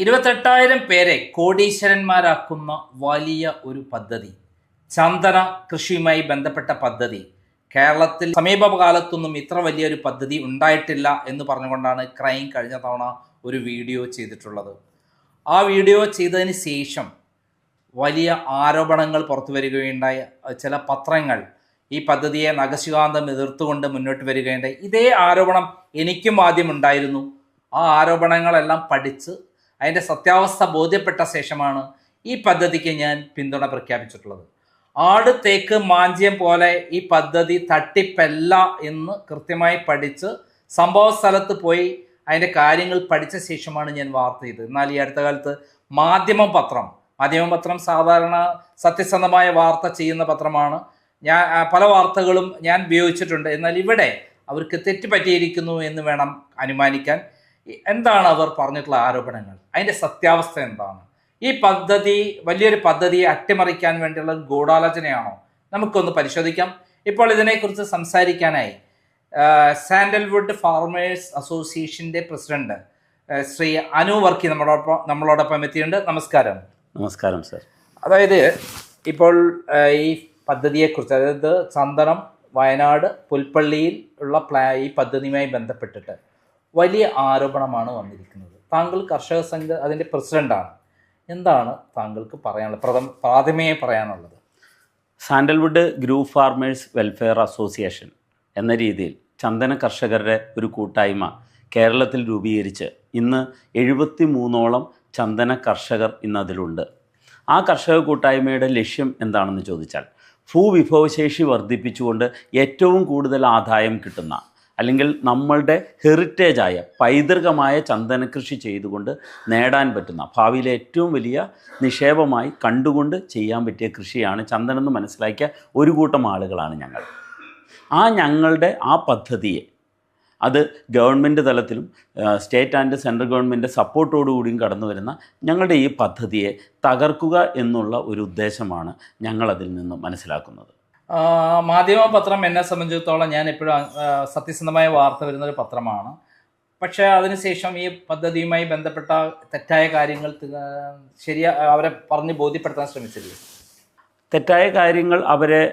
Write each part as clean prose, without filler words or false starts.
28,000 പേരെ കോടീശ്വരന്മാരാക്കുന്ന വലിയ ഒരു പദ്ധതി, ചന്ദന കൃഷിയുമായി ബന്ധപ്പെട്ട പദ്ധതി. കേരളത്തിൽ സമീപകാലത്തൊന്നും ഇത്ര വലിയൊരു പദ്ധതി ഉണ്ടായിട്ടില്ല എന്ന് പറഞ്ഞുകൊണ്ടാണ് ക്രൈം കഴിഞ്ഞ തവണ ഒരു വീഡിയോ ചെയ്തിട്ടുള്ളത്. ആ വീഡിയോ ചെയ്തതിന് ശേഷം വലിയ ആരോപണങ്ങൾ പുറത്തു വരികയുണ്ടായ ചില പത്രങ്ങൾ ഈ പദ്ധതിയെ നഖശികാന്തം എതിർത്തുകൊണ്ട് മുന്നോട്ട് വരികയുണ്ടായി. ഇതേ ആരോപണം എനിക്കും ആദ്യം ഉണ്ടായിരുന്നു. ആ ആരോപണങ്ങളെല്ലാം പഠിച്ച് അതിൻ്റെ സത്യാവസ്ഥ ബോധ്യപ്പെട്ട ശേഷമാണ് ഈ പദ്ധതിക്ക് ഞാൻ പിന്തുണ പ്രഖ്യാപിച്ചിട്ടുള്ളത്. ആട് തേക്ക് മാഞ്ചിയം പോലെ ഈ പദ്ധതി തട്ടിപ്പല്ല എന്ന് കൃത്യമായി പഠിച്ച് സംഭവ സ്ഥലത്ത് പോയി അതിൻ്റെ കാര്യങ്ങൾ പഠിച്ച ശേഷമാണ് ഞാൻ വാർത്ത ചെയ്തത്. എന്നാൽ ഈ അടുത്ത കാലത്ത് മാധ്യമപത്രം സാധാരണ സത്യസന്ധമായ വാർത്ത ചെയ്യുന്ന പത്രമാണ്. ഞാൻ പല വാർത്തകളും ഞാൻ ഉപയോഗിച്ചിട്ടുണ്ട്. എന്നാൽ ഇവിടെ അവർക്ക് തെറ്റുപറ്റിയിരിക്കുന്നു എന്ന് വേണം അനുമാനിക്കാൻ. എന്താണ് അവർ പറഞ്ഞിട്ടുള്ള ആരോപണങ്ങൾ, അതിൻ്റെ സത്യാവസ്ഥ എന്താണ്? ഈ പദ്ധതി വലിയൊരു പദ്ധതിയെ അട്ടിമറിക്കാൻ വേണ്ടിയുള്ള ഗൂഢാലോചനയാണോ? നമുക്കൊന്ന് പരിശോധിക്കാം. ഇപ്പോൾ ഇതിനെക്കുറിച്ച് സംസാരിക്കാനായി സാൻഡൽവുഡ് ഫാർമേഴ്സ് അസോസിയേഷൻ്റെ പ്രസിഡന്റ് ശ്രീ അനു വർക്കി നമ്മളോടൊപ്പം എത്തിയിട്ടുണ്ട്. നമസ്കാരം. നമസ്കാരം സർ. അതായത് ഇപ്പോൾ ഈ പദ്ധതിയെക്കുറിച്ച്, അതായത് ചന്ദനം വയനാട് പുൽപ്പള്ളിയിൽ ഉള്ള ഈ പദ്ധതിയുമായി ബന്ധപ്പെട്ടിട്ട് വലിയ ആരോപണമാണ് വന്നിരിക്കുന്നത്. താങ്കൾ കർഷക സംഘ അതിൻ്റെ പ്രസിഡൻ്റാണ്. എന്താണ് താങ്കൾക്ക് പറയാനുള്ളത്, പ്രാഥമികമായി പറയാനുള്ളത്? Sandalwood group farmers welfare association എന്ന രീതിയിൽ ചന്ദന കർഷകരുടെ ഒരു കൂട്ടായ്മ കേരളത്തിൽ രൂപീകരിച്ച് ഇന്ന് 73ഓളം ചന്ദന കർഷകർ ഇന്നതിലുണ്ട്. ആ കർഷക കൂട്ടായ്മയുടെ ലക്ഷ്യം എന്താണെന്ന് ചോദിച്ചാൽ, ഭൂവിഭവശേഷി വർദ്ധിപ്പിച്ചുകൊണ്ട് ഏറ്റവും കൂടുതൽ ആദായം കിട്ടുന്ന, അല്ലെങ്കിൽ നമ്മളുടെ ഹെറിറ്റേജായ പൈതൃകമായ ചന്ദന കൃഷി ചെയ്തുകൊണ്ട് നേടാൻ പറ്റുന്ന, ഭാവിയിലെ ഏറ്റവും വലിയ നിക്ഷേപമായി കണ്ടുകൊണ്ട് ചെയ്യാൻ പറ്റിയ കൃഷിയാണ് ചന്ദനം എന്ന് മനസ്സിലാക്കിയ ഒരു കൂട്ടം ആളുകളാണ് ഞങ്ങൾ. ഞങ്ങളുടെ ആ പദ്ധതിയെ, അത് ഗവൺമെൻറ് തലത്തിലും സ്റ്റേറ്റ് ആൻഡ് സെൻട്രൽ ഗവൺമെൻറ് സപ്പോർട്ടോടുകൂടിയും കടന്നു വരുന്ന ഞങ്ങളുടെ ഈ പദ്ധതിയെ തകർക്കുക എന്നുള്ള ഒരു ഉദ്ദേശമാണ് ഞങ്ങളതിൽ നിന്ന് മനസ്സിലാക്കുന്നത്. മാധ്യമപത്രം എന്നെ സംബന്ധിച്ചിടത്തോളം ഞാൻ എപ്പോഴും സത്യസന്ധമായ വാർത്ത വരുന്നൊരു പത്രമാണ്. പക്ഷേ അതിനുശേഷം ഈ പദ്ധതിയുമായി ബന്ധപ്പെട്ട തെറ്റായ കാര്യങ്ങൾ അവരെ പറഞ്ഞ് ബോധ്യപ്പെടുത്താൻ ശ്രമിച്ചില്ലേ? തെറ്റായ കാര്യങ്ങൾ അവരെ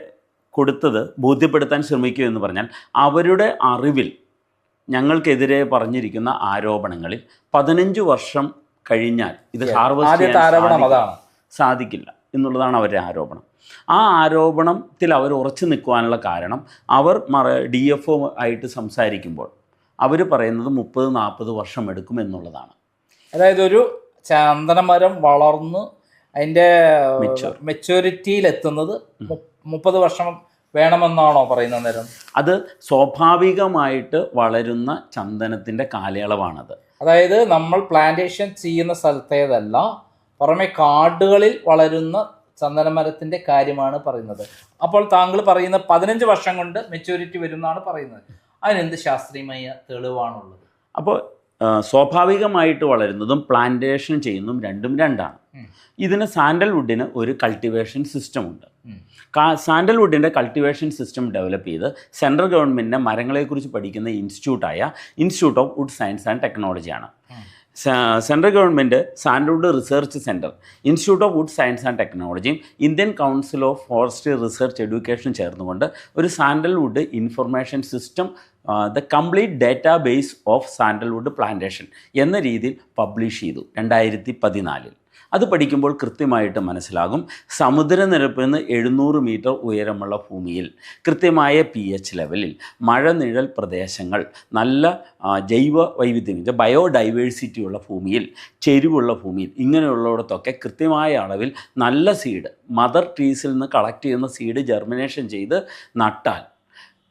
കൊടുത്തത് ബോധ്യപ്പെടുത്താൻ ശ്രമിക്കുക എന്ന് പറഞ്ഞാൽ, അവരുടെ അറിവിൽ ഞങ്ങൾക്കെതിരെ പറഞ്ഞിരിക്കുന്ന ആരോപണങ്ങളിൽ 15 വർഷം കഴിഞ്ഞാൽ ഇത് ഹാർവെസ്റ്റ് ചെയ്യാൻ സാധിക്കില്ല എന്നുള്ളതാണ് അവരുടെ ആരോപണം. ആ ആരോപണത്തിൽ അവർ ഉറച്ചു നിൽക്കുവാനുള്ള കാരണം, അവർ DFO ആയിട്ട് സംസാരിക്കുമ്പോൾ അവർ പറയുന്നത് 30-40 വർഷം എടുക്കും എന്നുള്ളതാണ്. അതായത് ഒരു ചന്ദനമരം വളർന്ന് അതിൻ്റെ മെച്യൂരിറ്റിയിലെത്തുന്നത് 30 വർഷം വേണമെന്നാണോ പറയുന്ന നേരം? അത് സ്വാഭാവികമായിട്ട് വളരുന്ന ചന്ദനത്തിൻ്റെ കാലയളവാണത്. അതായത് നമ്മൾ പ്ലാന്റേഷൻ ചെയ്യുന്ന സ്ഥലത്തേതല്ല, പുറമെ കാടുകളിൽ വളരുന്ന ചന്ദനമരത്തിൻ്റെ കാര്യമാണ് പറയുന്നത്. അപ്പോൾ താങ്കൾ പറയുന്ന 15 വർഷം കൊണ്ട് മെച്യൂരിറ്റി വരുമെന്നാണ് പറയുന്നത്. അതിനെന്ത് ശാസ്ത്രീയമായ തെളിവാണുള്ളത്? അപ്പോൾ സ്വാഭാവികമായിട്ട് വളരുന്നതും പ്ലാന്റേഷൻ ചെയ്യുന്നതും രണ്ടാണ്. ഇതിന് സാൻഡൽവുഡിന് ഒരു കൾട്ടിവേഷൻ സിസ്റ്റം ഉണ്ട്. സാൻഡൽവുഡിൻ്റെ കൾട്ടിവേഷൻ സിസ്റ്റം ഡെവലപ്പ് ചെയ്ത് സെൻട്രൽ ഗവൺമെൻറ്റിൻ്റെ മരങ്ങളെക്കുറിച്ച് പഠിക്കുന്ന institute of wood science and ടെക്നോളജിയാണ്. Central government sandalwood research centre, institute of wood science and ടെക്നോളജിയും Indian council of forestry research education ചേർന്നുകൊണ്ട് ഒരു sandalwood information system, the complete data base of sandalwood plantation എന്ന രീതിയിൽ publish ചെയ്തു 2014. അത് പഠിക്കുമ്പോൾ കൃത്യമായിട്ട് മനസ്സിലാകും, സമുദ്രനിരപ്പിൽ നിന്ന് 700 മീറ്റർ ഉയരമുള്ള ഭൂമിയിൽ കൃത്യമായ pH ലെവലിൽ, മഴനിഴൽ പ്രദേശങ്ങൾ, നല്ല ജൈവ വൈവിധ്യം, ബയോഡൈവേഴ്സിറ്റി ഉള്ള ഭൂമിയിൽ, ചെരിവുള്ള ഭൂമിയിൽ, ഇങ്ങനെയുള്ളിടത്തൊക്കെ കൃത്യമായ അളവിൽ നല്ല സീഡ്, മദർ ട്രീസിൽ നിന്ന് കളക്ട് ചെയ്യുന്ന സീഡ് ജെർമിനേഷൻ ചെയ്ത് നട്ടാൽ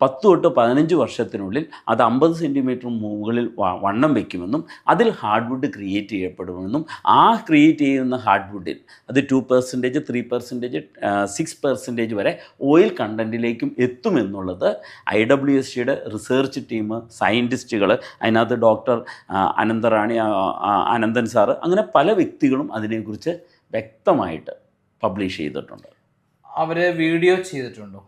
10 തൊട്ട് 15 വർഷത്തിനുള്ളിൽ അത് 50 സെൻറ്റിമീറ്റർ മുകളിൽ വണ്ണം വയ്ക്കുമെന്നും അതിൽ ഹാർഡ്വുഡ് ക്രിയേറ്റ് ചെയ്യപ്പെടുമെന്നും ക്രിയേറ്റ് ചെയ്യുന്ന ഹാർഡ്വുഡിൽ അത് 2%, 3%, 6% വരെ ഓയിൽ കണ്ടൻറ്റിലേക്കും എത്തുമെന്നുള്ളത് IWSCയുടെ റിസർച്ച് ടീം, സയൻറ്റിസ്റ്റുകൾ, അതിനകത്ത് ഡോക്ടർ അനന്തൻ സാറ്, അങ്ങനെ പല വ്യക്തികളും അതിനെക്കുറിച്ച് വ്യക്തമായിട്ട് പബ്ലിഷ് ചെയ്തിട്ടുണ്ട്. അവർ വീഡിയോ ചെയ്തിട്ടുണ്ടോ?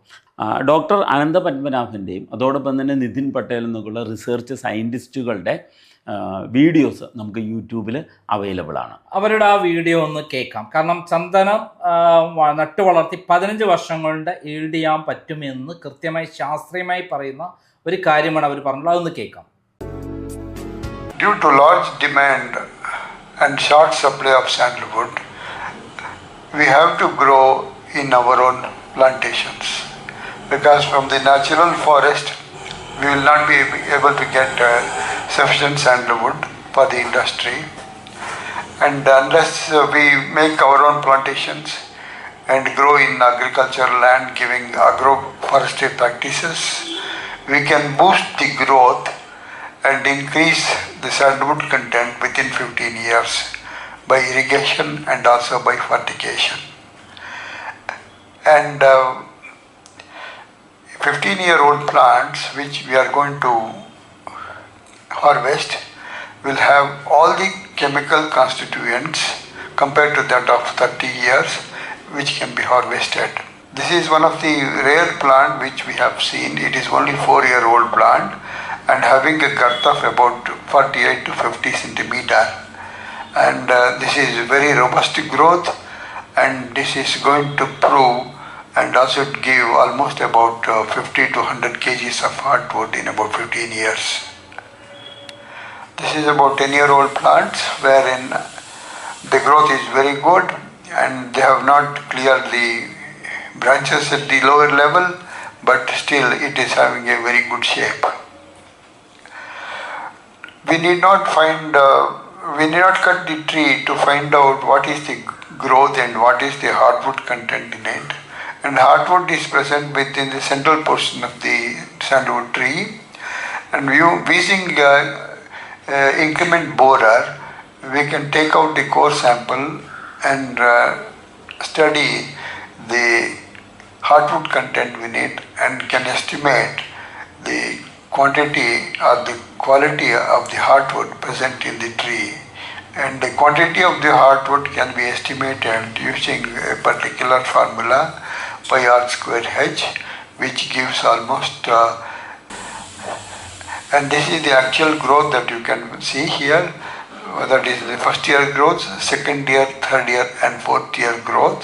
ഡോക്ടർ അനന്ത പത്മനാഭൻ്റെയും അതോടൊപ്പം തന്നെ നിതിൻ പട്ടേൽ എന്നൊക്കെയുള്ള റിസർച്ച് സയൻറ്റിസ്റ്റുകളുടെ വീഡിയോസ് നമുക്ക് യൂട്യൂബിൽ അവൈലബിൾ ആണ്. അവരുടെ ആ വീഡിയോ ഒന്ന് കേൾക്കാം. കാരണം ചന്ദനം നട്ടു വളർത്തി 15 വർഷം കൊണ്ട് ഈൽഡ് ചെയ്യാൻ പറ്റുമെന്ന് കൃത്യമായി ശാസ്ത്രീയമായി പറയുന്ന ഒരു കാര്യമാണ് അവർ പറഞ്ഞത്. അതൊന്ന് കേൾക്കാം. Due to large demand and short supply of sandalwood, we have to grow in our own plantations, because from the natural forest we will not be able to get sufficient sandalwood for the industry, and unless we make our own plantations and grow in agricultural land giving agroforestry practices, we can boost the growth and increase the sandalwood content within 15 years by irrigation and also by fertigation. And 15-year-old plants which we are going to harvest will have all the chemical constituents compared to that of 30 years which can be harvested. This is one of the rare plant which we have seen. It is only 4-year-old plant and having a girth of about 48 to 50 centimeter. And this is very robust growth, and this is going to prove and also give almost about 50 to 100 kgs of hardwood in about 15 years. This is about 10-year-old plants wherein the growth is very good and they have not cleared the branches at the lower level, but still it is having a very good shape. We need not cut the tree to find out what is the growth and what is the hardwood content in it. And hardwood is present within the central portion of the sandalwood tree. And using increment borer, we can take out the core sample and study the hardwood content in it and can estimate the quantity or the quality of the hardwood present in the tree. And the quantity of the hardwood can be estimated using a particular formula pi r square h, which gives almost and this is the actual growth that you can see here. That is the first year growth, second year, third year and fourth year growth,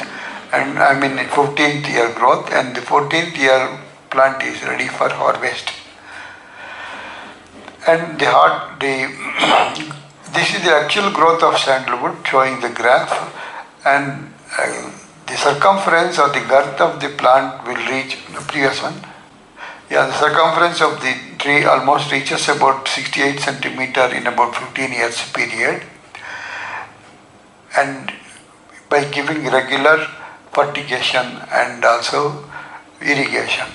and 15th year growth, and the 14th year plant is ready for harvest. And this is the actual growth of sandalwood showing the graph, and the circumference or the girth of the plant will reach the previous one. Yeah, the circumference of the tree almost reaches about 68 centimeter in about 15 years period, and by giving regular fertigation and also irrigation.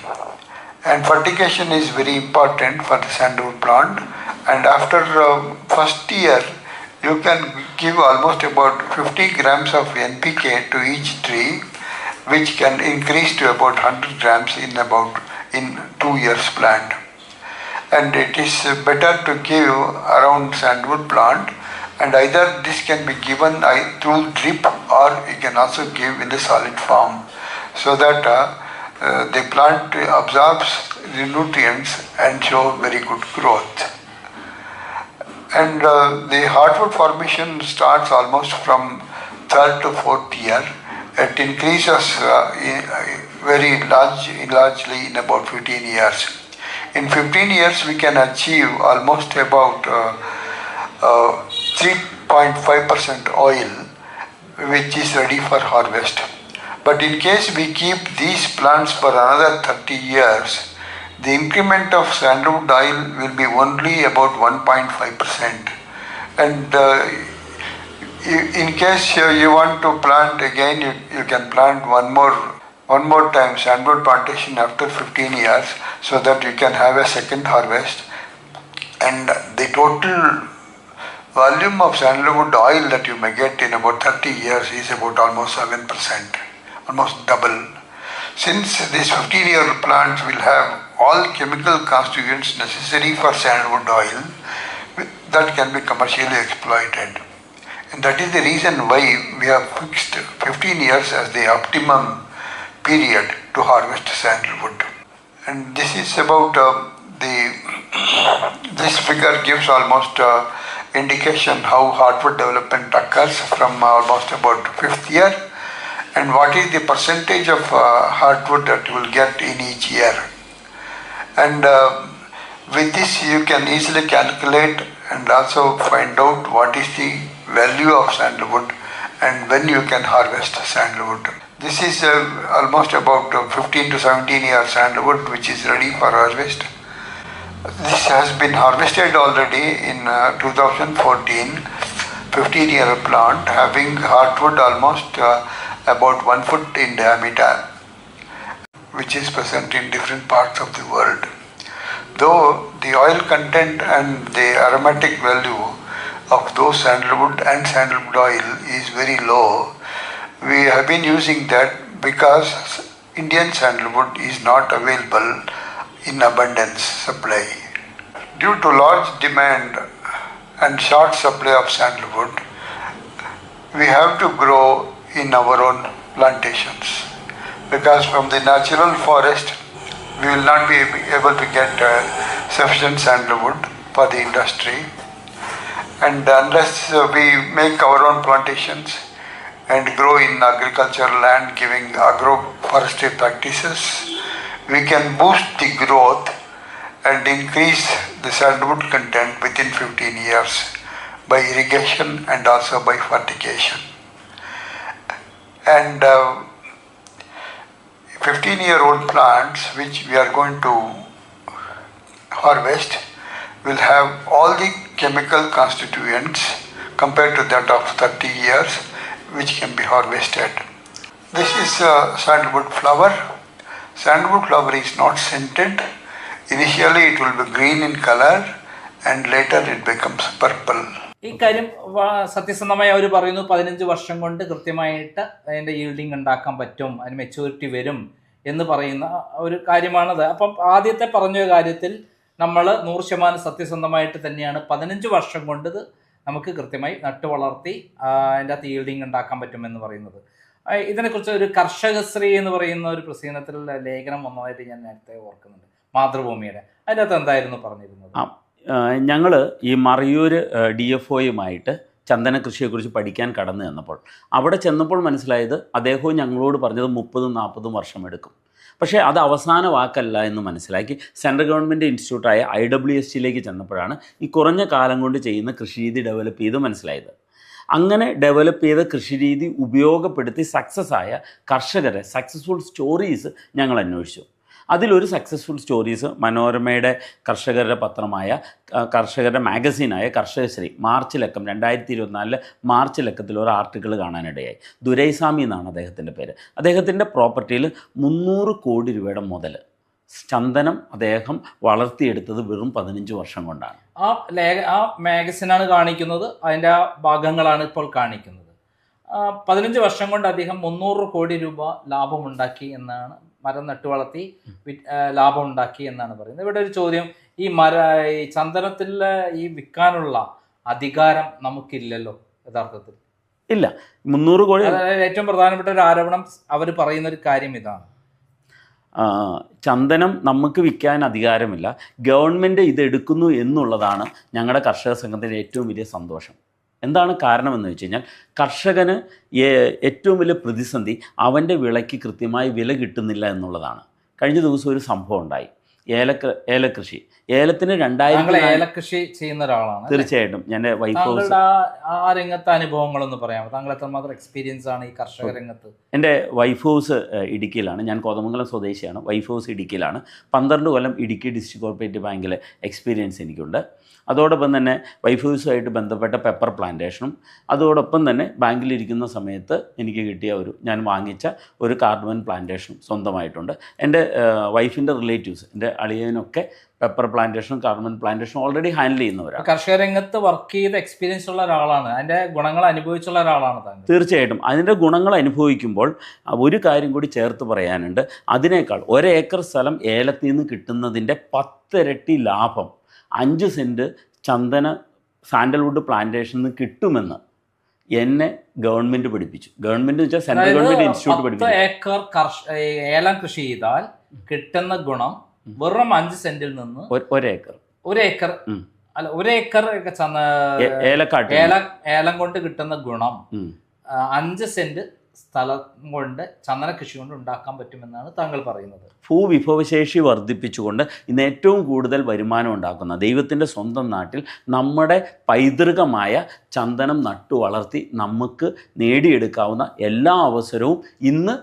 And fertigation is very important for the sandalwood plant, and after first year you can give almost about 50 grams of NPK to each tree, which can increase to about 100 grams in 2 years plant. And it is better to give around sandalwood plant, and either this can be given through drip or you can also give in the solid form, so that the plant absorbs the nutrients and show very good growth. And the hardwood formation starts almost from 3rd to 4th year. It increases very largely in about 15 years. In 15 years we can achieve almost about 3.5% oil, which is ready for harvest. But in case we keep these plants for another 30 years, the increment of sandalwood oil will be only about 1.5%. And in case you want to plant again, you can plant one more time sandalwood plantation after 15 years, so that you can have a second harvest. And the total volume of sandalwood oil that you may get in about 30 years is about almost 7%, almost double. Since these 15-year plants will have all chemical constituents necessary for sandalwood oil, that can be commercially exploited. And that is the reason why we have fixed 15 years as the optimum period to harvest sandalwood. And this is about this figure gives almost indication how hardwood development occurs from almost about 5th year, and what is the percentage of hardwood that you will get in each year. And with this you can easily calculate and also find out what is the value of sandalwood and when you can harvest sandalwood. This is almost about 15 to 17 year sandalwood which is ready for harvest. This has been harvested already in 2014, 15-year plant having hardwood almost about 1 foot in diameter, which is present in different parts of the world. Though the oil content and the aromatic value of those sandalwood and sandalwood oil is very low, we have been using that because Indian sandalwood is not available in abundance supply. Due to large demand and short supply of sandalwood, we have to grow in our own plantations, because from the natural forest we will not be able to get sufficient sandalwood for the industry, and unless we make our own plantations and grow in agricultural land giving agroforestry practices, we can boost the growth and increase the sandalwood content within 15 years by irrigation and also by fertigation. And 15-year-old plants which we are going to harvest will have all the chemical constituents compared to that of 30 years which can be harvested. This is sandalwood flower. Sandalwood flower is not scented. Initially it will be green in color and later it becomes purple. ഈ കാര്യം സത്യസന്ധമായി അവർ പറയുന്നു 15 വർഷം കൊണ്ട് കൃത്യമായിട്ട് അതിൻ്റെ yielding ഉണ്ടാക്കാൻ പറ്റും, അതിന് മെച്യൂരിറ്റി വരും എന്ന് പറയുന്ന ഒരു കാര്യമാണത്. അപ്പം ആദ്യത്തെ പറഞ്ഞ കാര്യത്തിൽ നമ്മൾ 100% സത്യസന്ധമായിട്ട് തന്നെയാണ് 15 വർഷം കൊണ്ട് ഇത് നമുക്ക് കൃത്യമായി നട്ടു വളർത്തി അതിൻ്റെ അകത്ത് ഈൽഡിങ് ഉണ്ടാക്കാൻ പറ്റുമെന്ന് പറയുന്നത്. ഇതിനെക്കുറിച്ച് ഒരു കർഷകശ്രീ എന്ന് പറയുന്ന ഒരു പ്രസിദ്ധീകരണത്തിലുള്ള ലേഖനം വന്നതായിട്ട് ഞാൻ നേരത്തെ ഓർക്കുന്നുണ്ട്, മാതൃഭൂമിയുടെ. അതിൻ്റെ അകത്ത് എന്തായിരുന്നു പറഞ്ഞിരുന്നത്? ഞങ്ങൾ ഈ മറയൂർ DFOയുമായിട്ട് ചന്ദന കൃഷിയെക്കുറിച്ച് പഠിക്കാൻ കടന്നു ചെന്നപ്പോൾ അവിടെ ചെന്നപ്പോൾ മനസ്സിലായത് അദ്ദേഹവും ഞങ്ങളോട് പറഞ്ഞത് 30-40 വർഷം എടുക്കും. പക്ഷേ അത് അവസാന വാക്കല്ല എന്ന് മനസ്സിലാക്കി സെൻട്രൽ ഗവൺമെൻറ് ഇൻസ്റ്റിറ്റ്യൂട്ടായ IWSTയിലേക്ക് ചെന്നപ്പോഴാണ് ഈ കുറഞ്ഞ കാലം കൊണ്ട് ചെയ്യുന്ന കൃഷിരീതി ഡെവലപ്പ് ചെയ്ത് മനസ്സിലായത്. അങ്ങനെ ഡെവലപ്പ് ചെയ്ത കൃഷിരീതി ഉപയോഗപ്പെടുത്തി സക്സസ് ആയ കർഷകരെ സക്സസ്ഫുൾ സ്റ്റോറീസ് ഞങ്ങൾ അന്വേഷിച്ചു. അതിലൊരു സക്സസ്ഫുൾ സ്റ്റോറീസ് മനോരമയുടെ കർഷകരുടെ പത്രമായ കർഷകരുടെ മാഗസീനായ കർഷകശ്രീ മാർച്ച് 2024 മാർച്ച് ലക്കത്തിൽ ഒരു ആർട്ടിക്കിൾ കാണാനിടയായി. ദുരൈസ്വാമി എന്നാണ് അദ്ദേഹത്തിൻ്റെ പേര്. അദ്ദേഹത്തിൻ്റെ പ്രോപ്പർട്ടിയിൽ 300 കോടി രൂപയുടെ മുതൽ ചന്ദനം അദ്ദേഹം വളർത്തിയെടുത്തത് വെറും 15 വർഷം കൊണ്ടാണ്. ആ മാഗസിനാണ് കാണിക്കുന്നത്, അതിൻ്റെ ആ ഭാഗങ്ങളാണ് ഇപ്പോൾ കാണിക്കുന്നത്. 15 വർഷം കൊണ്ട് അദ്ദേഹം 300 കോടി രൂപ ലാഭമുണ്ടാക്കി എന്നാണ്, മരം നട്ടു വളർത്തി ലാഭം ഉണ്ടാക്കി എന്നാണ് പറയുന്നത്. ഇവിടെ ഒരു ചോദ്യം, ഈ ചന്ദനത്തിൽ ഈ വിൽക്കാനുള്ള അധികാരം നമുക്കില്ലല്ലോ യഥാർത്ഥത്തിൽ. ഇല്ല, 300 കോടി. ഏറ്റവും പ്രധാനപ്പെട്ട ഒരു ആരോപണം അവർ പറയുന്ന ഒരു കാര്യം ഇതാണ്, ചന്ദനം നമുക്ക് വിൽക്കാൻ അധികാരമില്ല, ഗവൺമെൻറ് ഇതെടുക്കുന്നു എന്നുള്ളതാണ് ഞങ്ങളുടെ കർഷക സംഘത്തിൻ്റെ ഏറ്റവും വലിയ സന്തോഷം. എന്താണ് കാരണമെന്ന് വെച്ച് കഴിഞ്ഞാൽ കർഷകന് ഏറ്റവും വലിയ പ്രതിസന്ധി അവൻ്റെ വിളയ്ക്ക് കൃത്യമായി വില കിട്ടുന്നില്ല എന്നുള്ളതാണ്. കഴിഞ്ഞ ദിവസം ഒരു സംഭവം ഉണ്ടായി. ഏലകൃഷി, ഏലത്തിന് 2000 ഏലകൃഷി ചെയ്യുന്ന ഒരാളാണ്. തീർച്ചയായിട്ടും ഞാൻ വൈഫ് ഹൗസ് ആ രംഗത്തെ അനുഭവങ്ങളൊന്ന് പറയാമോ? താങ്കൾ എത്രമാത്രം എക്സ്പീരിയൻസ് ആണ് ഈ കർഷക രംഗത്ത്? എൻ്റെ വൈഫ് ഹൗസ് ഇടുക്കിയിലാണ്. ഞാൻ കോതമംഗലം സ്വദേശിയാണ്. വൈഫ് ഹൗസ് ഇടുക്കിയിലാണ്. 12 കൊല്ലം ഇടുക്കി ഡിസ്ട്രിക്ട് കോർപ്പറേറ്റീവ് ബാങ്കിൽ എക്സ്പീരിയൻസ് എനിക്കുണ്ട്. അതോടൊപ്പം തന്നെ വൈഫ് ഹൗസുമായിട്ട് ബന്ധപ്പെട്ട പെപ്പർ പ്ലാന്റേഷനും, അതോടൊപ്പം തന്നെ ബാങ്കിലിരിക്കുന്ന സമയത്ത് എനിക്ക് കിട്ടിയ ഞാൻ വാങ്ങിച്ച ഒരു കാർഡമൻ പ്ലാന്റേഷനും സ്വന്തമായിട്ടുണ്ട്. എൻ്റെ വൈഫിൻ്റെ റിലേറ്റീവ്സ്, എൻ്റെ അളിയനൊക്കെ പെപ്പർ പ്ലാന്റേഷനും കാർഡമൻ പ്ലാന്റേഷനും ഓൾറെഡി ഹാൻഡിൽ ചെയ്യുന്നവരാണ്. കർഷക രംഗത്ത് വർക്ക് ചെയ്ത് എക്സ്പീരിയൻസ് ഉള്ള ഒരാളാണ്, അതിൻ്റെ ഗുണങ്ങൾ അനുഭവിച്ചുള്ള ഒരാളാണ് താങ്കൾ. തീർച്ചയായിട്ടും അതിൻ്റെ ഗുണങ്ങൾ അനുഭവിക്കുമ്പോൾ ഒരു കാര്യം കൂടി ചേർത്ത് പറയാനുണ്ട്. അതിനേക്കാൾ 1 ഏക്കർ സ്ഥലം ഏലത്തിൽ നിന്ന് കിട്ടുന്നതിൻ്റെ 10 ഇരട്ടി ലാഭം 5 സെൻറ്റ് ചന്ദന സാൻഡൽവുഡ് പ്ലാന്റേഷനിൽ നിന്ന് കിട്ടുമെന്ന് എന്നെ ഗവൺമെൻറ് പഠിപ്പിച്ചു. ഗവൺമെൻറ് വെച്ചാൽ സെൻട്രൽ ഗവൺമെൻറ് ഇൻസ്റ്റിറ്റ്യൂട്ട് പഠിപ്പിച്ചു. 10 ഏക്കർ ഏലം കൃഷി ചെയ്താൽ കിട്ടുന്ന ഗുണം വെറും 5 സെന്റിൽ നിന്ന് 1 ഏക്കർ അല്ല, 1 ഏക്കർ ഏലക്കാട്ട് ഏലം കൊണ്ട് കിട്ടുന്ന ഗുണം 5 സെന്റ് സ്ഥലം കൊണ്ട് ചന്ദന കൃഷി കൊണ്ട് ഉണ്ടാക്കാൻ പറ്റുമെന്നാണ് താങ്കൾ പറയുന്നത്. ഭൂവിഭവശേഷി വർദ്ധിപ്പിച്ചുകൊണ്ട് ഇന്ന് ഏറ്റവും കൂടുതൽ വരുമാനം ഉണ്ടാക്കുന്ന ദൈവത്തിൻ്റെ സ്വന്തം നാട്ടിൽ നമ്മുടെ പൈതൃകമായ ചന്ദനം നട്ടു വളർത്തി നമുക്ക് നേടിയെടുക്കാവുന്ന എല്ലാ അവസരവും ഇന്ന്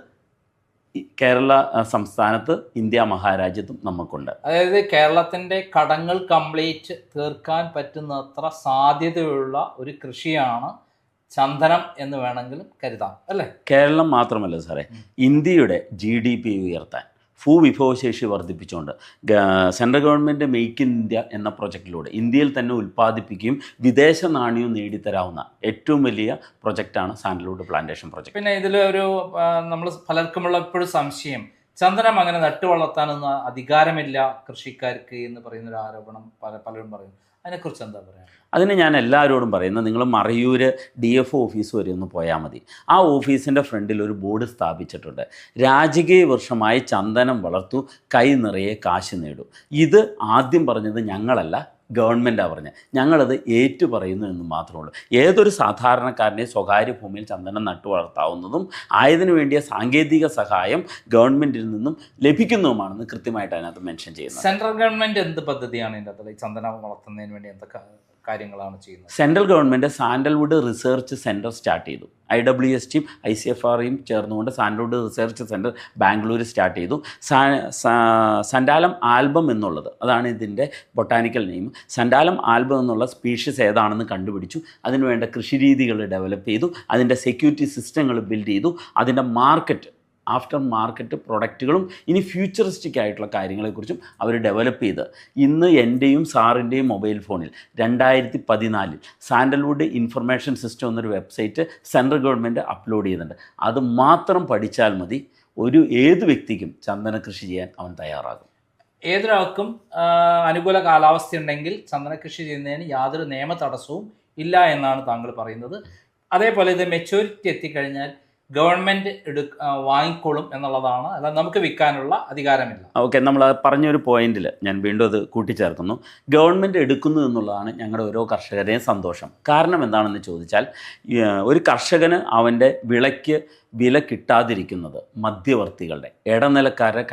കേരള സംസ്ഥാനത്ത്, ഇന്ത്യ മഹാരാജ്യത്തും നമുക്കുണ്ട്. അതായത് കേരളത്തിൻ്റെ കടങ്ങൾ കംപ്ലീറ്റ് തീർക്കാൻ പറ്റുന്നത്ര സാധ്യതയുള്ള ഒരു കൃഷിയാണ് ചന്ദനം എന്ന് വേണമെങ്കിലും കരുതാം, അല്ലേ? കേരളം മാത്രമല്ല സാറേ, ഇന്ത്യയുടെ GDP ഉയർത്താൻ ഭൂവിഭവശേഷി വർദ്ധിപ്പിച്ചുകൊണ്ട് central government make in India എന്ന പ്രൊജക്റ്റിലൂടെ ഇന്ത്യയിൽ തന്നെ ഉൽപ്പാദിപ്പിക്കുകയും വിദേശ നാണ്യവും നേടിത്തരാവുന്ന ഏറ്റവും വലിയ പ്രൊജക്റ്റാണ് സാൻഡൽവുഡ് പ്ലാന്റേഷൻ പ്രൊജക്ട്. പിന്നെ ഇതിലൊരു നമ്മൾ പലർക്കുമുള്ള എപ്പോഴും സംശയം, ചന്ദനം അങ്ങനെ നട്ടു വളർത്താനൊന്നും അധികാരമില്ല കൃഷിക്കാർക്ക് എന്ന് പറയുന്നൊരു ആരോപണം പലരും പറയും. അതിനെക്കുറിച്ച് എന്താ പറയുക? അതിന് ഞാൻ എല്ലാവരോടും പറയുന്നത്, നിങ്ങൾ മറയൂർ DFO ഓഫീസ് വരെ ഒന്ന് പോയാൽ മതി. ആ ഓഫീസിൻ്റെ ഫ്രണ്ടിൽ ഒരു ബോർഡ് സ്ഥാപിച്ചിട്ടുണ്ട്, രാജകീയ വർഷമായി ചന്ദനം വളർത്തു, കൈ നിറയെ കാശ് നേടൂ. ഇത് ആദ്യം പറഞ്ഞത് ഞങ്ങളല്ല, ഗവൺമെൻറ്റാണ് പറഞ്ഞത്. ഞങ്ങളത് ഏറ്റു പറയുന്നു എന്ന് മാത്രമേ ഉള്ളൂ. ഏതൊരു സാധാരണക്കാരനെ സ്വകാര്യ ഭൂമിയിൽ ചന്ദനം നട്ടു വളർത്താവുന്നതും ആയതിനു വേണ്ടിയ സാങ്കേതിക സഹായം ഗവൺമെൻറ്റിൽ നിന്നും ലഭിക്കുന്നതുമാണെന്ന് കൃത്യമായിട്ട് അതിനകത്ത് മെൻഷൻ ചെയ്യുന്നത്. സെൻട്രൽ ഗവൺമെൻറ് എന്ത് പദ്ധതിയാണ് ഇതിൻ്റെ അകത്ത് ചന്ദനം വളർത്തുന്നതിന് വേണ്ടി എന്തൊക്കെ കാര്യങ്ങളാണ് ചെയ്യുന്നത്? Central government sandalwood research centre start ചെയ്തു. IWSTയും ICFRയും ചേർന്നുകൊണ്ട് sandalwood research centre Bangalore start ചെയ്തു. സൻഡാലം ആൽബം എന്നുള്ളത്, അതാണ് ഇതിൻ്റെ ബൊട്ടാനിക്കൽ നെയിം. സൻഡാലം ആൽബം എന്നുള്ള സ്പീഷീസ് ഏതാണെന്ന് കണ്ടുപിടിച്ചു. അതിനുവേണ്ട കൃഷിരീതികൾ ഡെവലപ്പ് ചെയ്തു. അതിൻ്റെ സെക്യൂരിറ്റി സിസ്റ്റങ്ങൾ ബിൽഡ് ചെയ്തു. അതിൻ്റെ ആഫ്റ്റർ മാർക്കറ്റ് പ്രൊഡക്റ്റുകളും ഇനി ഫ്യൂച്ചറിസ്റ്റിക് ആയിട്ടുള്ള കാര്യങ്ങളെക്കുറിച്ചും അവർ ഡെവലപ്പ് ചെയ്ത് ഇന്ന് എൻ്റെയും സാറിൻ്റെയും മൊബൈൽ ഫോണിൽ 2014 സാൻഡൽവുഡ് ഇൻഫർമേഷൻ സിസ്റ്റം എന്നൊരു വെബ്സൈറ്റ് സെൻട്രൽ ഗവൺമെൻറ് അപ്ലോഡ് ചെയ്യുന്നുണ്ട്. അത് മാത്രം പഠിച്ചാൽ മതി, ഏത് വ്യക്തിക്കും ചന്ദന കൃഷി ചെയ്യാൻ അവൻ തയ്യാറാകും. ഏതൊരാൾക്കും അനുകൂല കാലാവസ്ഥ ഉണ്ടെങ്കിൽ ചന്ദന കൃഷി ചെയ്യുന്നതിന് യാതൊരു നിയമ തടസ്സവും ഇല്ല എന്നാണ് താങ്കൾ പറയുന്നത്. അതേപോലെ ഇത് മെച്യൂരിറ്റി എത്തിക്കഴിഞ്ഞാൽ ഗവൺമെൻറ് വാങ്ങിക്കോളും എന്നുള്ളതാണ്, അല്ല നമുക്ക് വിൽക്കാനുള്ള അധികാരമില്ല. ഓക്കെ, നമ്മൾ പറഞ്ഞൊരു പോയിന്റിൽ ഞാൻ വീണ്ടും അത് കൂട്ടിച്ചേർക്കുന്നു. ഗവൺമെൻറ് എടുക്കുന്നു എന്നുള്ളതാണ് ഞങ്ങളുടെ ഓരോ കർഷകരെയും സന്തോഷം. കാരണം എന്താണെന്ന് ചോദിച്ചാൽ, ഒരു കർഷകന് അവൻ്റെ വിളയ്ക്ക് വില കിട്ടാതിരിക്കുന്നത് മധ്യവർത്തികളുടെ, ഇടനിലക്കാരുടെ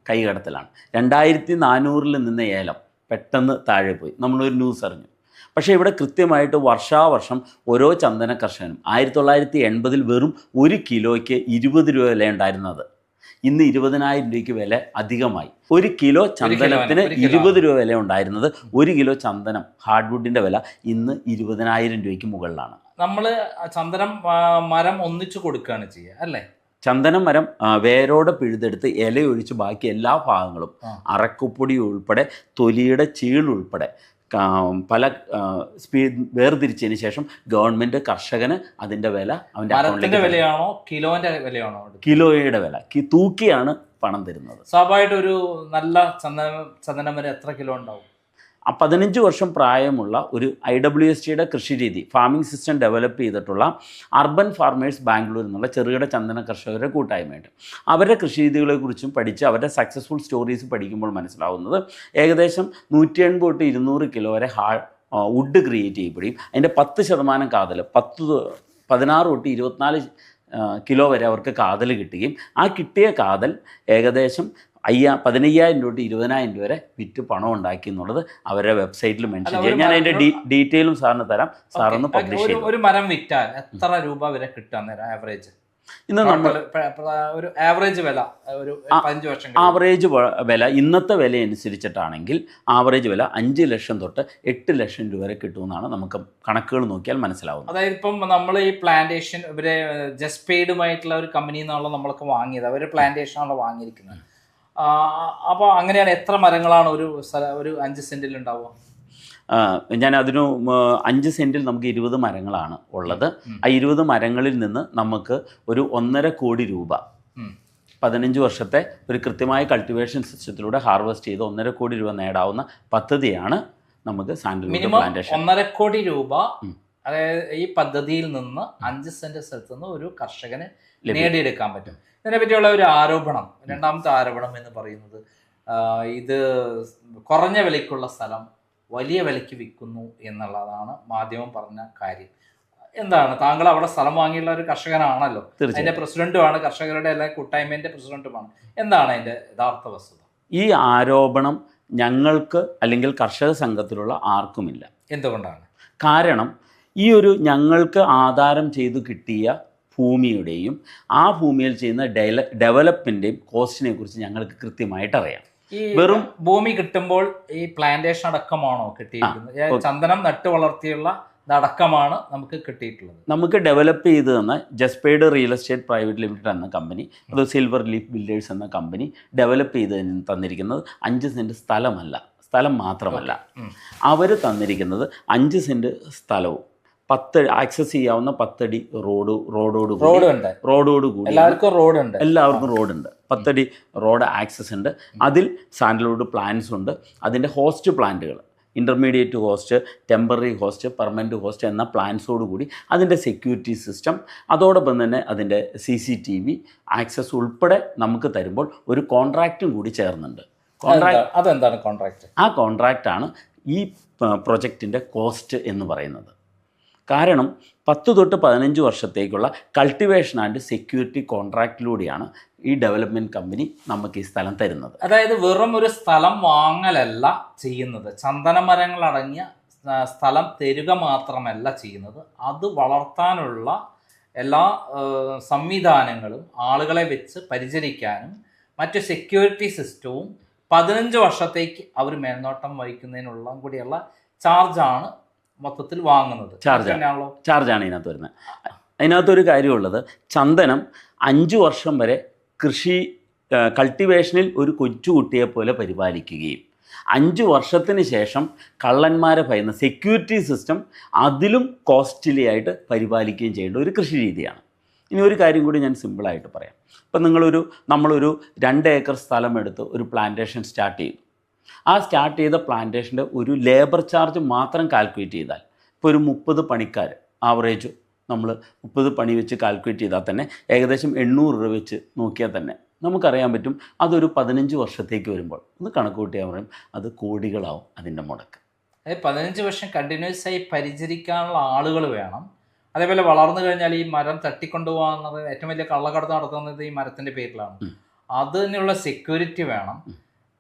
കൈകടത്തലാണ്. 2400 നിന്ന ഏലം പെട്ടെന്ന് താഴെ പോയി, നമ്മളൊരു ന്യൂസ് അറിഞ്ഞു. പക്ഷേ ഇവിടെ കൃത്യമായിട്ട് വർഷാവർഷം ഓരോ ചന്ദന കർഷകനും 1980 വെറും 1 കിലോയ്ക്ക് 20 രൂപ വില ഉണ്ടായിരുന്നത് ഇന്ന് 20,000 രൂപയ്ക്ക് വില അധികമായി. 1 കിലോ ചന്ദനത്തിന് 20 രൂപ വില ഉണ്ടായിരുന്നത് 1 കിലോ ചന്ദനം ഹാർഡ്വുഡിൻ്റെ വില ഇന്ന് 20,000 രൂപയ്ക്ക് മുകളിലാണ്. നമ്മൾ ചന്ദനം മരം ഒന്നിച്ചു കൊടുക്കുകയാണ് ചെയ്യുക, അല്ലേ? ചന്ദനം മരം വേരോടെ പിഴുതെടുത്ത് ഇലയൊഴിച്ച് ബാക്കി എല്ലാ ഭാഗങ്ങളും, അറക്കുപ്പൊടി ഉൾപ്പെടെ തൊലിയുടെ ചീളുൾപ്പെടെ പല വേർതിരിച്ചതിന് ശേഷം ഗവൺമെൻറ് കർഷകന് അതിൻ്റെ വില അവൻ്റെ അക്കൗണ്ടിലേക്ക് വിലയാണോ കിലോന്റെ വിലയാണോ? കിലോയുടെ വില തൂക്കിയാണ് പണം തരുന്നത്. സ്വാഭാവികമായിട്ട് ഒരു നല്ല ചന്ദനം വരെ എത്ര കിലോ ഉണ്ടാവും? 15 വർഷം പ്രായമുള്ള ഒരു IWSTയുടെ കൃഷിരീതി ഫാമിംഗ് സിസ്റ്റം ഡെവലപ്പ് ചെയ്തിട്ടുള്ള അർബൻ ഫാർമേഴ്സ് ബാംഗ്ലൂർ എന്നുള്ള ചെറുകിട ചന്ദന കർഷകരുടെ കൂട്ടായ്മയുണ്ട്. അവരുടെ കൃഷിരീതികളെക്കുറിച്ചും പഠിച്ച് അവരുടെ സക്സസ്ഫുൽ സ്റ്റോറീസ് പഠിക്കുമ്പോൾ മനസ്സിലാവുന്നത് ഏകദേശം 180 തൊട്ട് 200 കിലോ വരെ വുഡ് ക്രിയേറ്റ് ചെയ്യപ്പെടുകയും അതിൻ്റെ 10% കാതൽ 16 തൊട്ട് 24 കിലോ വരെ അവർക്ക് കാതൽ കിട്ടുകയും ആ കിട്ടിയ കാതൽ ഏകദേശം 15,000 രൂപ 20,000 രൂപ വരെ വിറ്റ് പണം ഉണ്ടാക്കി എന്നുള്ളത് അവരുടെ വെബ്സൈറ്റിൽ മെൻഷൻ ചെയ്യാം. ഞാൻ അതിൻ്റെ ഡീറ്റെയിലും സാറിന് തരാം, സാറൊന്ന് പബ്ലിഷ് ചെയ്യും. ഒരു മരം വിറ്റാൽ എത്ര രൂപ വരെ കിട്ടാൻ ആവറേജ്? ഇന്ന് നമ്മൾ ഒരു ആവറേജ് വില, ഒരു 5 വർഷം ആവറേജ് വില ഇന്നത്തെ വില അനുസരിച്ചിട്ടാണെങ്കിൽ ആവറേജ് വില 5 ലക്ഷം തൊട്ട് 8 ലക്ഷം രൂപ വരെ കിട്ടുമെന്നാണ് നമുക്ക് കണക്കുകൾ നോക്കിയാൽ മനസ്സിലാവുന്നത്. അതായത് ഇപ്പം നമ്മൾ ഈ പ്ലാന്റേഷൻ ഇവരെ ജസ്റ്റ് പെയ്ഡുമായിട്ടുള്ള ഒരു കമ്പനിയിൽ നിന്നാണല്ലോ നമ്മളൊക്കെ വാങ്ങിയത്, അവർ പ്ലാന്റേഷനാണല്ലോ വാങ്ങിയിരിക്കുന്നത്. അപ്പോൾ അങ്ങനെയാണ് എത്ര മരങ്ങളാണ് ഒരു 5 സെന്റിൽ ഉണ്ടാവുക? ഞാൻ അതിനു 5 സെൻറ്റിൽ നമുക്ക് 20 മരങ്ങളാണ് ഉള്ളത്. ആ 20 മരങ്ങളിൽ നിന്ന് നമുക്ക് ഒരു 1.5 കോടി രൂപ 15 വർഷത്തെ ഒരു കൃത്യമായ കൾട്ടിവേഷൻ സിസ്റ്റത്തിലൂടെ ഹാർവെസ്റ്റ് ചെയ്ത് 1.5 കോടി രൂപ നേടാവുന്ന പദ്ധതിയാണ് നമുക്ക് സാൻഡൽവുഡ് പ്ലാന്റേഷൻ. 1.5 കോടി രൂപ അതായത് ഈ പദ്ധതിയിൽ നിന്ന് 5 സെന്റ് സ്ഥലത്ത് നിന്ന് ഒരു കർഷകന് നേടിയെടുക്കാൻ പറ്റും. ഇതിനെപ്പറ്റിയുള്ള ഒരു ആരോപണം, രണ്ടാമത്തെ ആരോപണം എന്ന് പറയുന്നത് ഇത് കുറഞ്ഞ വിലയ്ക്കുള്ള സ്ഥലം വലിയ വിലയ്ക്ക് വിൽക്കുന്നു എന്നുള്ളതാണ് മാധ്യമം പറഞ്ഞ കാര്യം. എന്താണ്, താങ്കൾ അവിടെ സ്ഥലം വാങ്ങിയുള്ള ഒരു കർഷകനാണല്ലോ, അതിന്റെ പ്രസിഡന്റുമാണ്, കർഷകരുടെ എല്ലാ കൂട്ടായ്മേന്റെ പ്രസിഡന്റുമാണ്. എന്താണ് അതിന്റെ യഥാർത്ഥ വസ്തുത? ഈ ആരോപണം ഞങ്ങൾക്ക് അല്ലെങ്കിൽ കർഷക സംഘത്തിലുള്ള ആർക്കുമില്ല. എന്തുകൊണ്ടാണ്? കാരണം ഈ ഒരു ഞങ്ങൾക്ക് ആധാരം ചെയ്തു കിട്ടിയ ഭൂമിയുടെയും ആ ഭൂമിയിൽ ചെയ്യുന്ന ഡെവലപ്മെൻറ്റിൻ്റെയും കോസ്റ്റിനെ കുറിച്ച് ഞങ്ങൾക്ക് കൃത്യമായിട്ട് അറിയാം. ഈ വെറും ഭൂമി കിട്ടുമ്പോൾ ഈ പ്ലാന്റേഷൻ അടക്കമാണോ കിട്ടിയിരിക്കുന്നത്? ചന്ദനം നട്ടു വളർത്തിയുള്ള അടക്കമാണ് നമുക്ക് കിട്ടിയിട്ടുള്ളത്. നമുക്ക് ഡെവലപ്പ് ചെയ്ത് തന്ന ജസ്പേഡ് റിയൽ എസ്റ്റേറ്റ് പ്രൈവറ്റ് ലിമിറ്റഡ് എന്ന കമ്പനി, അത് സിൽവർ ലീഫ് ബിൽഡേഴ്സ് എന്ന കമ്പനി ഡെവലപ്പ് ചെയ്ത് തന്നിരിക്കുന്നത് 5 സെൻറ്റ് സ്ഥലം മാത്രമല്ല, അവർ തന്നിരിക്കുന്നത് 5 സെൻറ്റ് സ്ഥലവും 10 ആക്സസ് ചെയ്യാവുന്ന 10 അടി റോഡോടുകൂടി എല്ലാവർക്കും റോഡുണ്ട്. 10 അടി റോഡ് ആക്സസ് ഉണ്ട്. അതിൽ സാൻഡൽവുഡ് പ്ലാന്റ്സ് ഉണ്ട്. അതിൻ്റെ ഹോസ്റ്റ് പ്ലാന്റുകൾ, intermediate host, temporary host, permanent host എന്ന പ്ലാൻസോടുകൂടി അതിൻ്റെ സെക്യൂരിറ്റി സിസ്റ്റം, അതോടൊപ്പം തന്നെ അതിൻ്റെ CCTV ആക്സസ് ഉൾപ്പെടെ നമുക്ക് തരുമ്പോൾ ഒരു കോൺട്രാക്റ്റും കൂടി ചേർന്നുണ്ട്. അതെന്താണ് കോൺട്രാക്റ്റ്? ആ കോൺട്രാക്റ്റാണ് ഈ പ്രൊജക്റ്റിൻ്റെ കോസ്റ്റ് എന്ന് പറയുന്നത്. കാരണം 10 തൊട്ട് 15 വർഷത്തേക്കുള്ള കൾട്ടിവേഷൻ ആൻഡ് സെക്യൂരിറ്റി കോൺട്രാക്റ്റിലൂടെയാണ് ഈ ഡെവലപ്മെൻറ്റ് കമ്പനി നമുക്ക് ഈ സ്ഥലം തരുന്നത്. അതായത് വെറും ഒരു സ്ഥലം വാങ്ങലല്ല ചെയ്യുന്നത്, ചന്ദനമരങ്ങൾ അടങ്ങിയ സ്ഥലം തരിക മാത്രമല്ല ചെയ്യുന്നത്, അത് വളർത്താനുള്ള എല്ലാ സംവിധാനങ്ങളും ആളുകളെ വെച്ച് പരിചരിക്കാനും മറ്റു സെക്യൂരിറ്റി സിസ്റ്റവും 15 വർഷത്തേക്ക് അവർ മേൽനോട്ടം വഹിക്കുന്നതിനുള്ള കൂടിയുള്ള ചാർജാണ് മൊത്തത്തിൽ വാങ്ങുന്നത്. ചാർജാണ് ഇതിനകത്ത് വരുന്നത്. അതിനകത്തൊരു കാര്യമുള്ളത്, ചന്ദനം 5 വർഷം വരെ കൾട്ടിവേഷനിൽ ഒരു കൊച്ചുകുട്ടിയെ പോലെ പരിപാലിക്കുകയും 5 വർഷത്തിന് ശേഷം കള്ളന്മാരെ ഭയന്ന സെക്യൂരിറ്റി സിസ്റ്റം അതിലും കോസ്റ്റ്ലി ആയിട്ട് പരിപാലിക്കുകയും ചെയ്യേണ്ട ഒരു കൃഷി രീതിയാണ്. ഇനി ഒരു കാര്യം കൂടി ഞാൻ സിമ്പിളായിട്ട് പറയാം. ഇപ്പം നമ്മളൊരു 2 ഏക്കർ സ്ഥലം എടുത്ത് ഒരു പ്ലാന്റേഷൻ സ്റ്റാർട്ട് ചെയ്തു. ആ സ്റ്റാർട്ട് ചെയ്ത പ്ലാന്റേഷൻ്റെ ഒരു ലേബർ ചാർജ് മാത്രം കാൽക്കുലേറ്റ് ചെയ്താൽ, ഇപ്പോൾ ഒരു 30 പണിക്കാർ ആവറേജ് നമ്മൾ 30 പണി വെച്ച് കാൽക്കുലേറ്റ് ചെയ്താൽ തന്നെ ഏകദേശം 800 രൂപ വെച്ച് നോക്കിയാൽ തന്നെ നമുക്കറിയാൻ പറ്റും അതൊരു 15 വർഷത്തേക്ക് വരുമ്പോൾ ഒന്ന് കണക്ക് കൂട്ടിയാൽ പറയും അത് കോടികളാവും അതിൻ്റെ മുടക്ക്. അതായത് 15 വർഷം കണ്ടിന്യൂസ് ആയി പരിചരിക്കാനുള്ള ആളുകൾ വേണം. അതേപോലെ വളർന്നു കഴിഞ്ഞാൽ ഈ മരം തട്ടിക്കൊണ്ടുപോകാന്നത് ഏറ്റവും വലിയ കള്ളക്കടത്ത് നടത്തുന്നത് ഈ മരത്തിൻ്റെ പേരിലാണ്. അതിനുള്ള സെക്യൂരിറ്റി വേണം.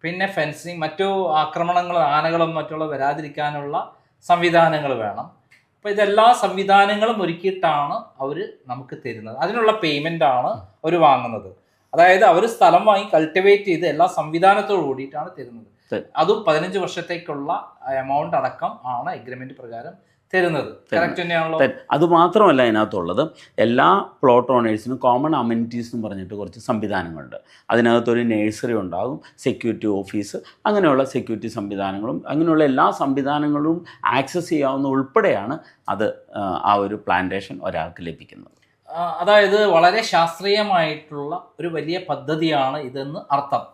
പിന്നെ ഫെൻസിങ്, മറ്റു ആക്രമണങ്ങൾ, ആനകളും മറ്റുള്ള വരാതിരിക്കാനുള്ള സംവിധാനങ്ങൾ വേണം. അപ്പോൾ ഇതെല്ലാ സംവിധാനങ്ങളും ഒരുക്കിയിട്ടാണ് അവർ നമുക്ക് തരുന്നത്. അതിനുള്ള പേയ്മെൻ്റാണ് അവർ വാങ്ങുന്നത്. അതായത് അവർ സ്ഥലം വാങ്ങി കൾട്ടിവേറ്റ് ചെയ്ത് എല്ലാ സംവിധാനത്തോടു കൂടിയിട്ടാണ് തരുന്നത്. അതും 15 വർഷത്തേക്കുള്ള എമൗണ്ട് അടക്കം ആണ് എഗ്രിമെന്റ് പ്രകാരം തരുന്നത്. കറക്റ്റ് തന്നെയാണല്ലോ? അതുമാത്രമല്ല, അതിനകത്തുള്ളത് എല്ലാ പ്ലോട്ട് ഓണേഴ്സിനും കോമൺ അമ്യൂണിറ്റീസ് എന്ന് പറഞ്ഞിട്ട് കുറച്ച് സംവിധാനങ്ങളുണ്ട്. അതിനകത്തൊരു നഴ്സറി ഉണ്ടാകും, സെക്യൂരിറ്റി ഓഫീസ്, അങ്ങനെയുള്ള സെക്യൂരിറ്റി സംവിധാനങ്ങളും അങ്ങനെയുള്ള എല്ലാ സംവിധാനങ്ങളും ആക്സസ് ചെയ്യാവുന്ന ഉൾപ്പെടെയാണ് അത് ആ ഒരു പ്ലാന്റേഷൻ ഒരാൾക്ക് ലഭിക്കുന്നത്. അതായത് വളരെ ശാസ്ത്രീയമായിട്ടുള്ള ഒരു വലിയ പദ്ധതിയാണ് ഇതെന്ന് അർത്ഥം.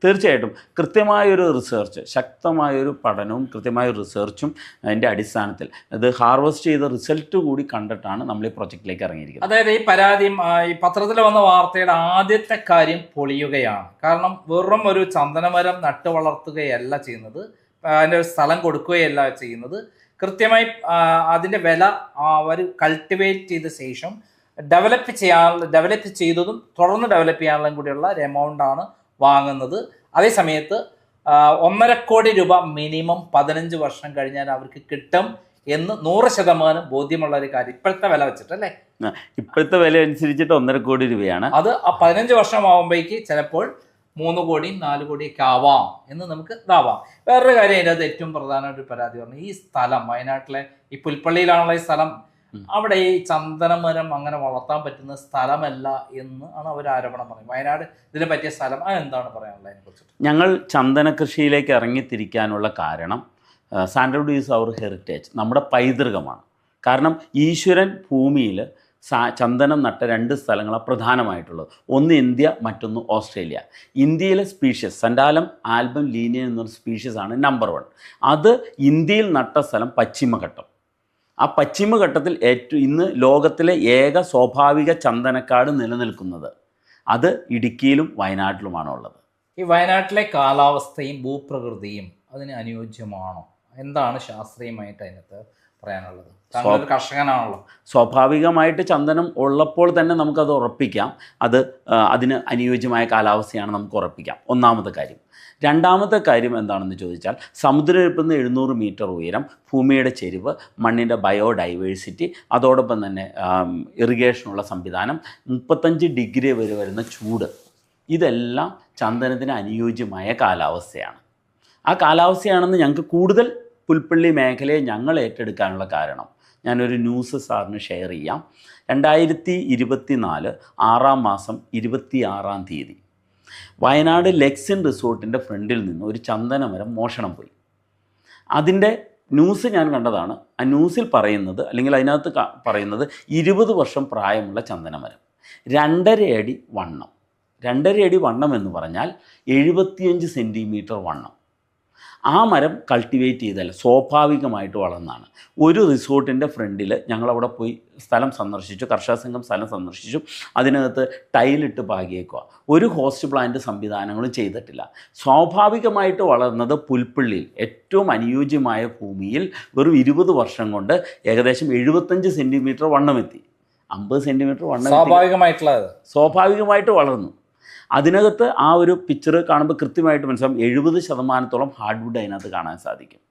തീർച്ചയായിട്ടും കൃത്യമായൊരു റിസർച്ച്, ശക്തമായൊരു പഠനവും കൃത്യമായൊരു റിസർച്ചും അതിൻ്റെ അടിസ്ഥാനത്തിൽ ഇത് ഹാർവെസ്റ്റ് ചെയ്ത റിസൾട്ട് കൂടി കണ്ടിട്ടാണ് നമ്മൾ ഈ പ്രൊജക്റ്റിലേക്ക് ഇറങ്ങിയിരിക്കുന്നത്. അതായത് ഈ പരാതിയും ഈ പത്രത്തിൽ വന്ന വാർത്തയുടെ ആദ്യത്തെ കാര്യം പൊളിയുകയാണ്. കാരണം വെറും ഒരു ചന്ദനമരം നട്ടു വളർത്തുകയല്ല ചെയ്യുന്നത്, അതിൻ്റെ സ്ഥലം കൊടുക്കുകയല്ല ചെയ്യുന്നത്. കൃത്യമായി അതിൻ്റെ വില അവർ കൾട്ടിവേറ്റ് ചെയ്ത ശേഷം ഡെവലപ്പ് ചെയ്തതും തുടർന്ന് ഡെവലപ്പ് ചെയ്യാനുള്ള കൂടിയുള്ള ഒരു എമൗണ്ടാണ് വാങ്ങുന്നത്. അതേ സമയത്ത് 1.5 കോടി രൂപ മിനിമം 15 വർഷം കഴിഞ്ഞാൽ അവർക്ക് കിട്ടും എന്ന് 100% ബോധ്യമുള്ള ഒരു കാര്യം ഇപ്പോഴത്തെ വില വെച്ചിട്ടല്ലേ? ഇപ്പോഴത്തെ വില അനുസരിച്ചിട്ട് 1.5 കോടി രൂപയാണ്. അത് 15 വർഷം ആകുമ്പോഴേക്ക് ചിലപ്പോൾ 3 കോടിയും 4 കോടിയൊക്കെ ആവാം എന്ന് നമുക്ക് ഇതാവാം. വേറൊരു കാര്യം, അതിൻ്റെ അത് ഏറ്റവും പ്രധാന ഒരു പരാതി പറഞ്ഞു, ഈ സ്ഥലം വയനാട്ടിലെ ഈ പുൽപ്പള്ളിയിലാണുള്ള ഈ സ്ഥലം, അവിടെ ഈ ചന്ദനമരം അങ്ങനെ വളർത്താൻ പറ്റുന്ന സ്ഥലമല്ല എന്ന് ആണ് അവർ ആരോപണം പറയുന്നത്. വയനാട് ഇതിനെ പറ്റിയ സ്ഥലം, എന്താണ് പറയാനുള്ളത് അതിനെക്കുറിച്ച്? ഞങ്ങൾ ചന്ദന കൃഷിയിലേക്ക് ഇറങ്ങിത്തിരിക്കാനുള്ള കാരണം സാൻഡൽവുഡ് ഈസ് അവർ ഹെറിറ്റേജ്, നമ്മുടെ പൈതൃകമാണ്. കാരണം ഈശ്വരൻ ഭൂമിയിൽ ചന്ദനം നട്ട 2 സ്ഥലങ്ങളാണ് പ്രധാനമായിട്ടുള്ളത്. ഒന്ന് ഇന്ത്യ, മറ്റൊന്ന് ഓസ്ട്രേലിയ. ഇന്ത്യയിലെ സ്പീഷ്യസ് സൻഡാലം ആൽബം ലീനിയൻ എന്നൊരു സ്പീഷ്യസാണ് നമ്പർ 1. അത് ഇന്ത്യയിൽ നട്ട സ്ഥലം പശ്ചിമഘട്ടം. ആ പശ്ചിമഘട്ടത്തിൽ ഇന്ന് ലോകത്തിലെ ഏക സ്വാഭാവിക ചന്ദനക്കാട് നിലനിൽക്കുന്നത് അത് ഇടുക്കിയിലും വയനാട്ടിലുമാണ് ഉള്ളത്. ഈ വയനാട്ടിലെ കാലാവസ്ഥയും ഭൂപ്രകൃതിയും അതിന് അനുയോജ്യമാണോ? എന്താണ് ശാസ്ത്രീയമായിട്ട് അതിനകത്ത് പറയാനുള്ളത്? താങ്കൾ ഒരു കർഷകനാണല്ലോ. സ്വാഭാവികമായിട്ട് ചന്ദനം ഉള്ളപ്പോൾ തന്നെ നമുക്കത് ഉറപ്പിക്കാം. അതിന് അനുയോജ്യമായ കാലാവസ്ഥയാണ് നമുക്ക് ഉറപ്പിക്കാം, ഒന്നാമത്തെ കാര്യം. രണ്ടാമത്തെ കാര്യം എന്താണെന്ന് ചോദിച്ചാൽ, സമുദ്രനിരപ്പിൽ നിന്ന് 700 മീറ്റർ ഉയരം, ഭൂമിയുടെ ചെരിവ്, മണ്ണിൻ്റെ ബയോഡൈവേഴ്സിറ്റി, അതോടൊപ്പം തന്നെ ഇറിഗേഷനുള്ള സംവിധാനം, 35 ഡിഗ്രി വരെ വരുന്ന ചൂട്, ഇതെല്ലാം ചന്ദനത്തിന് അനുയോജ്യമായ കാലാവസ്ഥയാണ്. ആ കാലാവസ്ഥയാണെന്ന് ഞങ്ങൾക്ക് കൂടുതൽ പുൽപ്പള്ളി മേഖലയെ ഞങ്ങൾ ഏറ്റെടുക്കാനുള്ള കാരണം ഞാനൊരു ന്യൂസ് സാറിന് ഷെയർ ചെയ്യാം. 2024 6 മാസം 26-ാം തീയതി വയനാട് ലെക്സിൻ റിസോർട്ടിൻ്റെ ഫ്രണ്ടിൽ നിന്ന് ഒരു ചന്ദനമരം മോഷണം പോയി. അതിൻ്റെ ന്യൂസ് ഞാൻ കണ്ടതാണ്. ആ ന്യൂസിൽ പറയുന്നത്, അല്ലെങ്കിൽ അതിനകത്ത് പറയുന്നത് 20 വർഷം പ്രായമുള്ള ചന്ദനമരം, 2.5 അടി വണ്ണം. 2.5 അടി വണ്ണം എന്ന് പറഞ്ഞാൽ 75 സെൻറ്റിമീറ്റർ വണ്ണം. ആ മരം കൾട്ടിവേറ്റ് ചെയ്തല്ല, സ്വാഭാവികമായിട്ട് വളർന്നതാണ്. ഒരു റിസോർട്ടിൻ്റെ ഫ്രണ്ടിൽ ഞങ്ങളവിടെ പോയി സ്ഥലം സന്ദർശിച്ചു, കർഷക സംഘം സ്ഥലം സന്ദർശിച്ചു. അതിനകത്ത് ടൈലിട്ട് പാകിയേക്കുക, ഒരു ഹോസ്റ്റ് പ്ലാന്റ് സംവിധാനങ്ങളും ചെയ്തിട്ടില്ല. സ്വാഭാവികമായിട്ട് വളർന്നത് പുൽപ്പള്ളിയിൽ ഏറ്റവും അനുയോജ്യമായ ഭൂമിയിൽ വെറും 20 വർഷം കൊണ്ട് ഏകദേശം 75 സെൻറ്റിമീറ്റർ വണ്ണമെത്തി. 50 സെൻറ്റിമീറ്റർ വണ്ണം സ്വാഭാവികമായിട്ട് വളർന്നു. അതിനകത്ത് ആ ഒരു പിക്ചർ കാണുമ്പോൾ കൃത്യമായിട്ട് മനസ്സിലാവും 70% ഹാർഡ്വുഡ് അതിനകത്ത് കാണാൻ സാധിക്കും.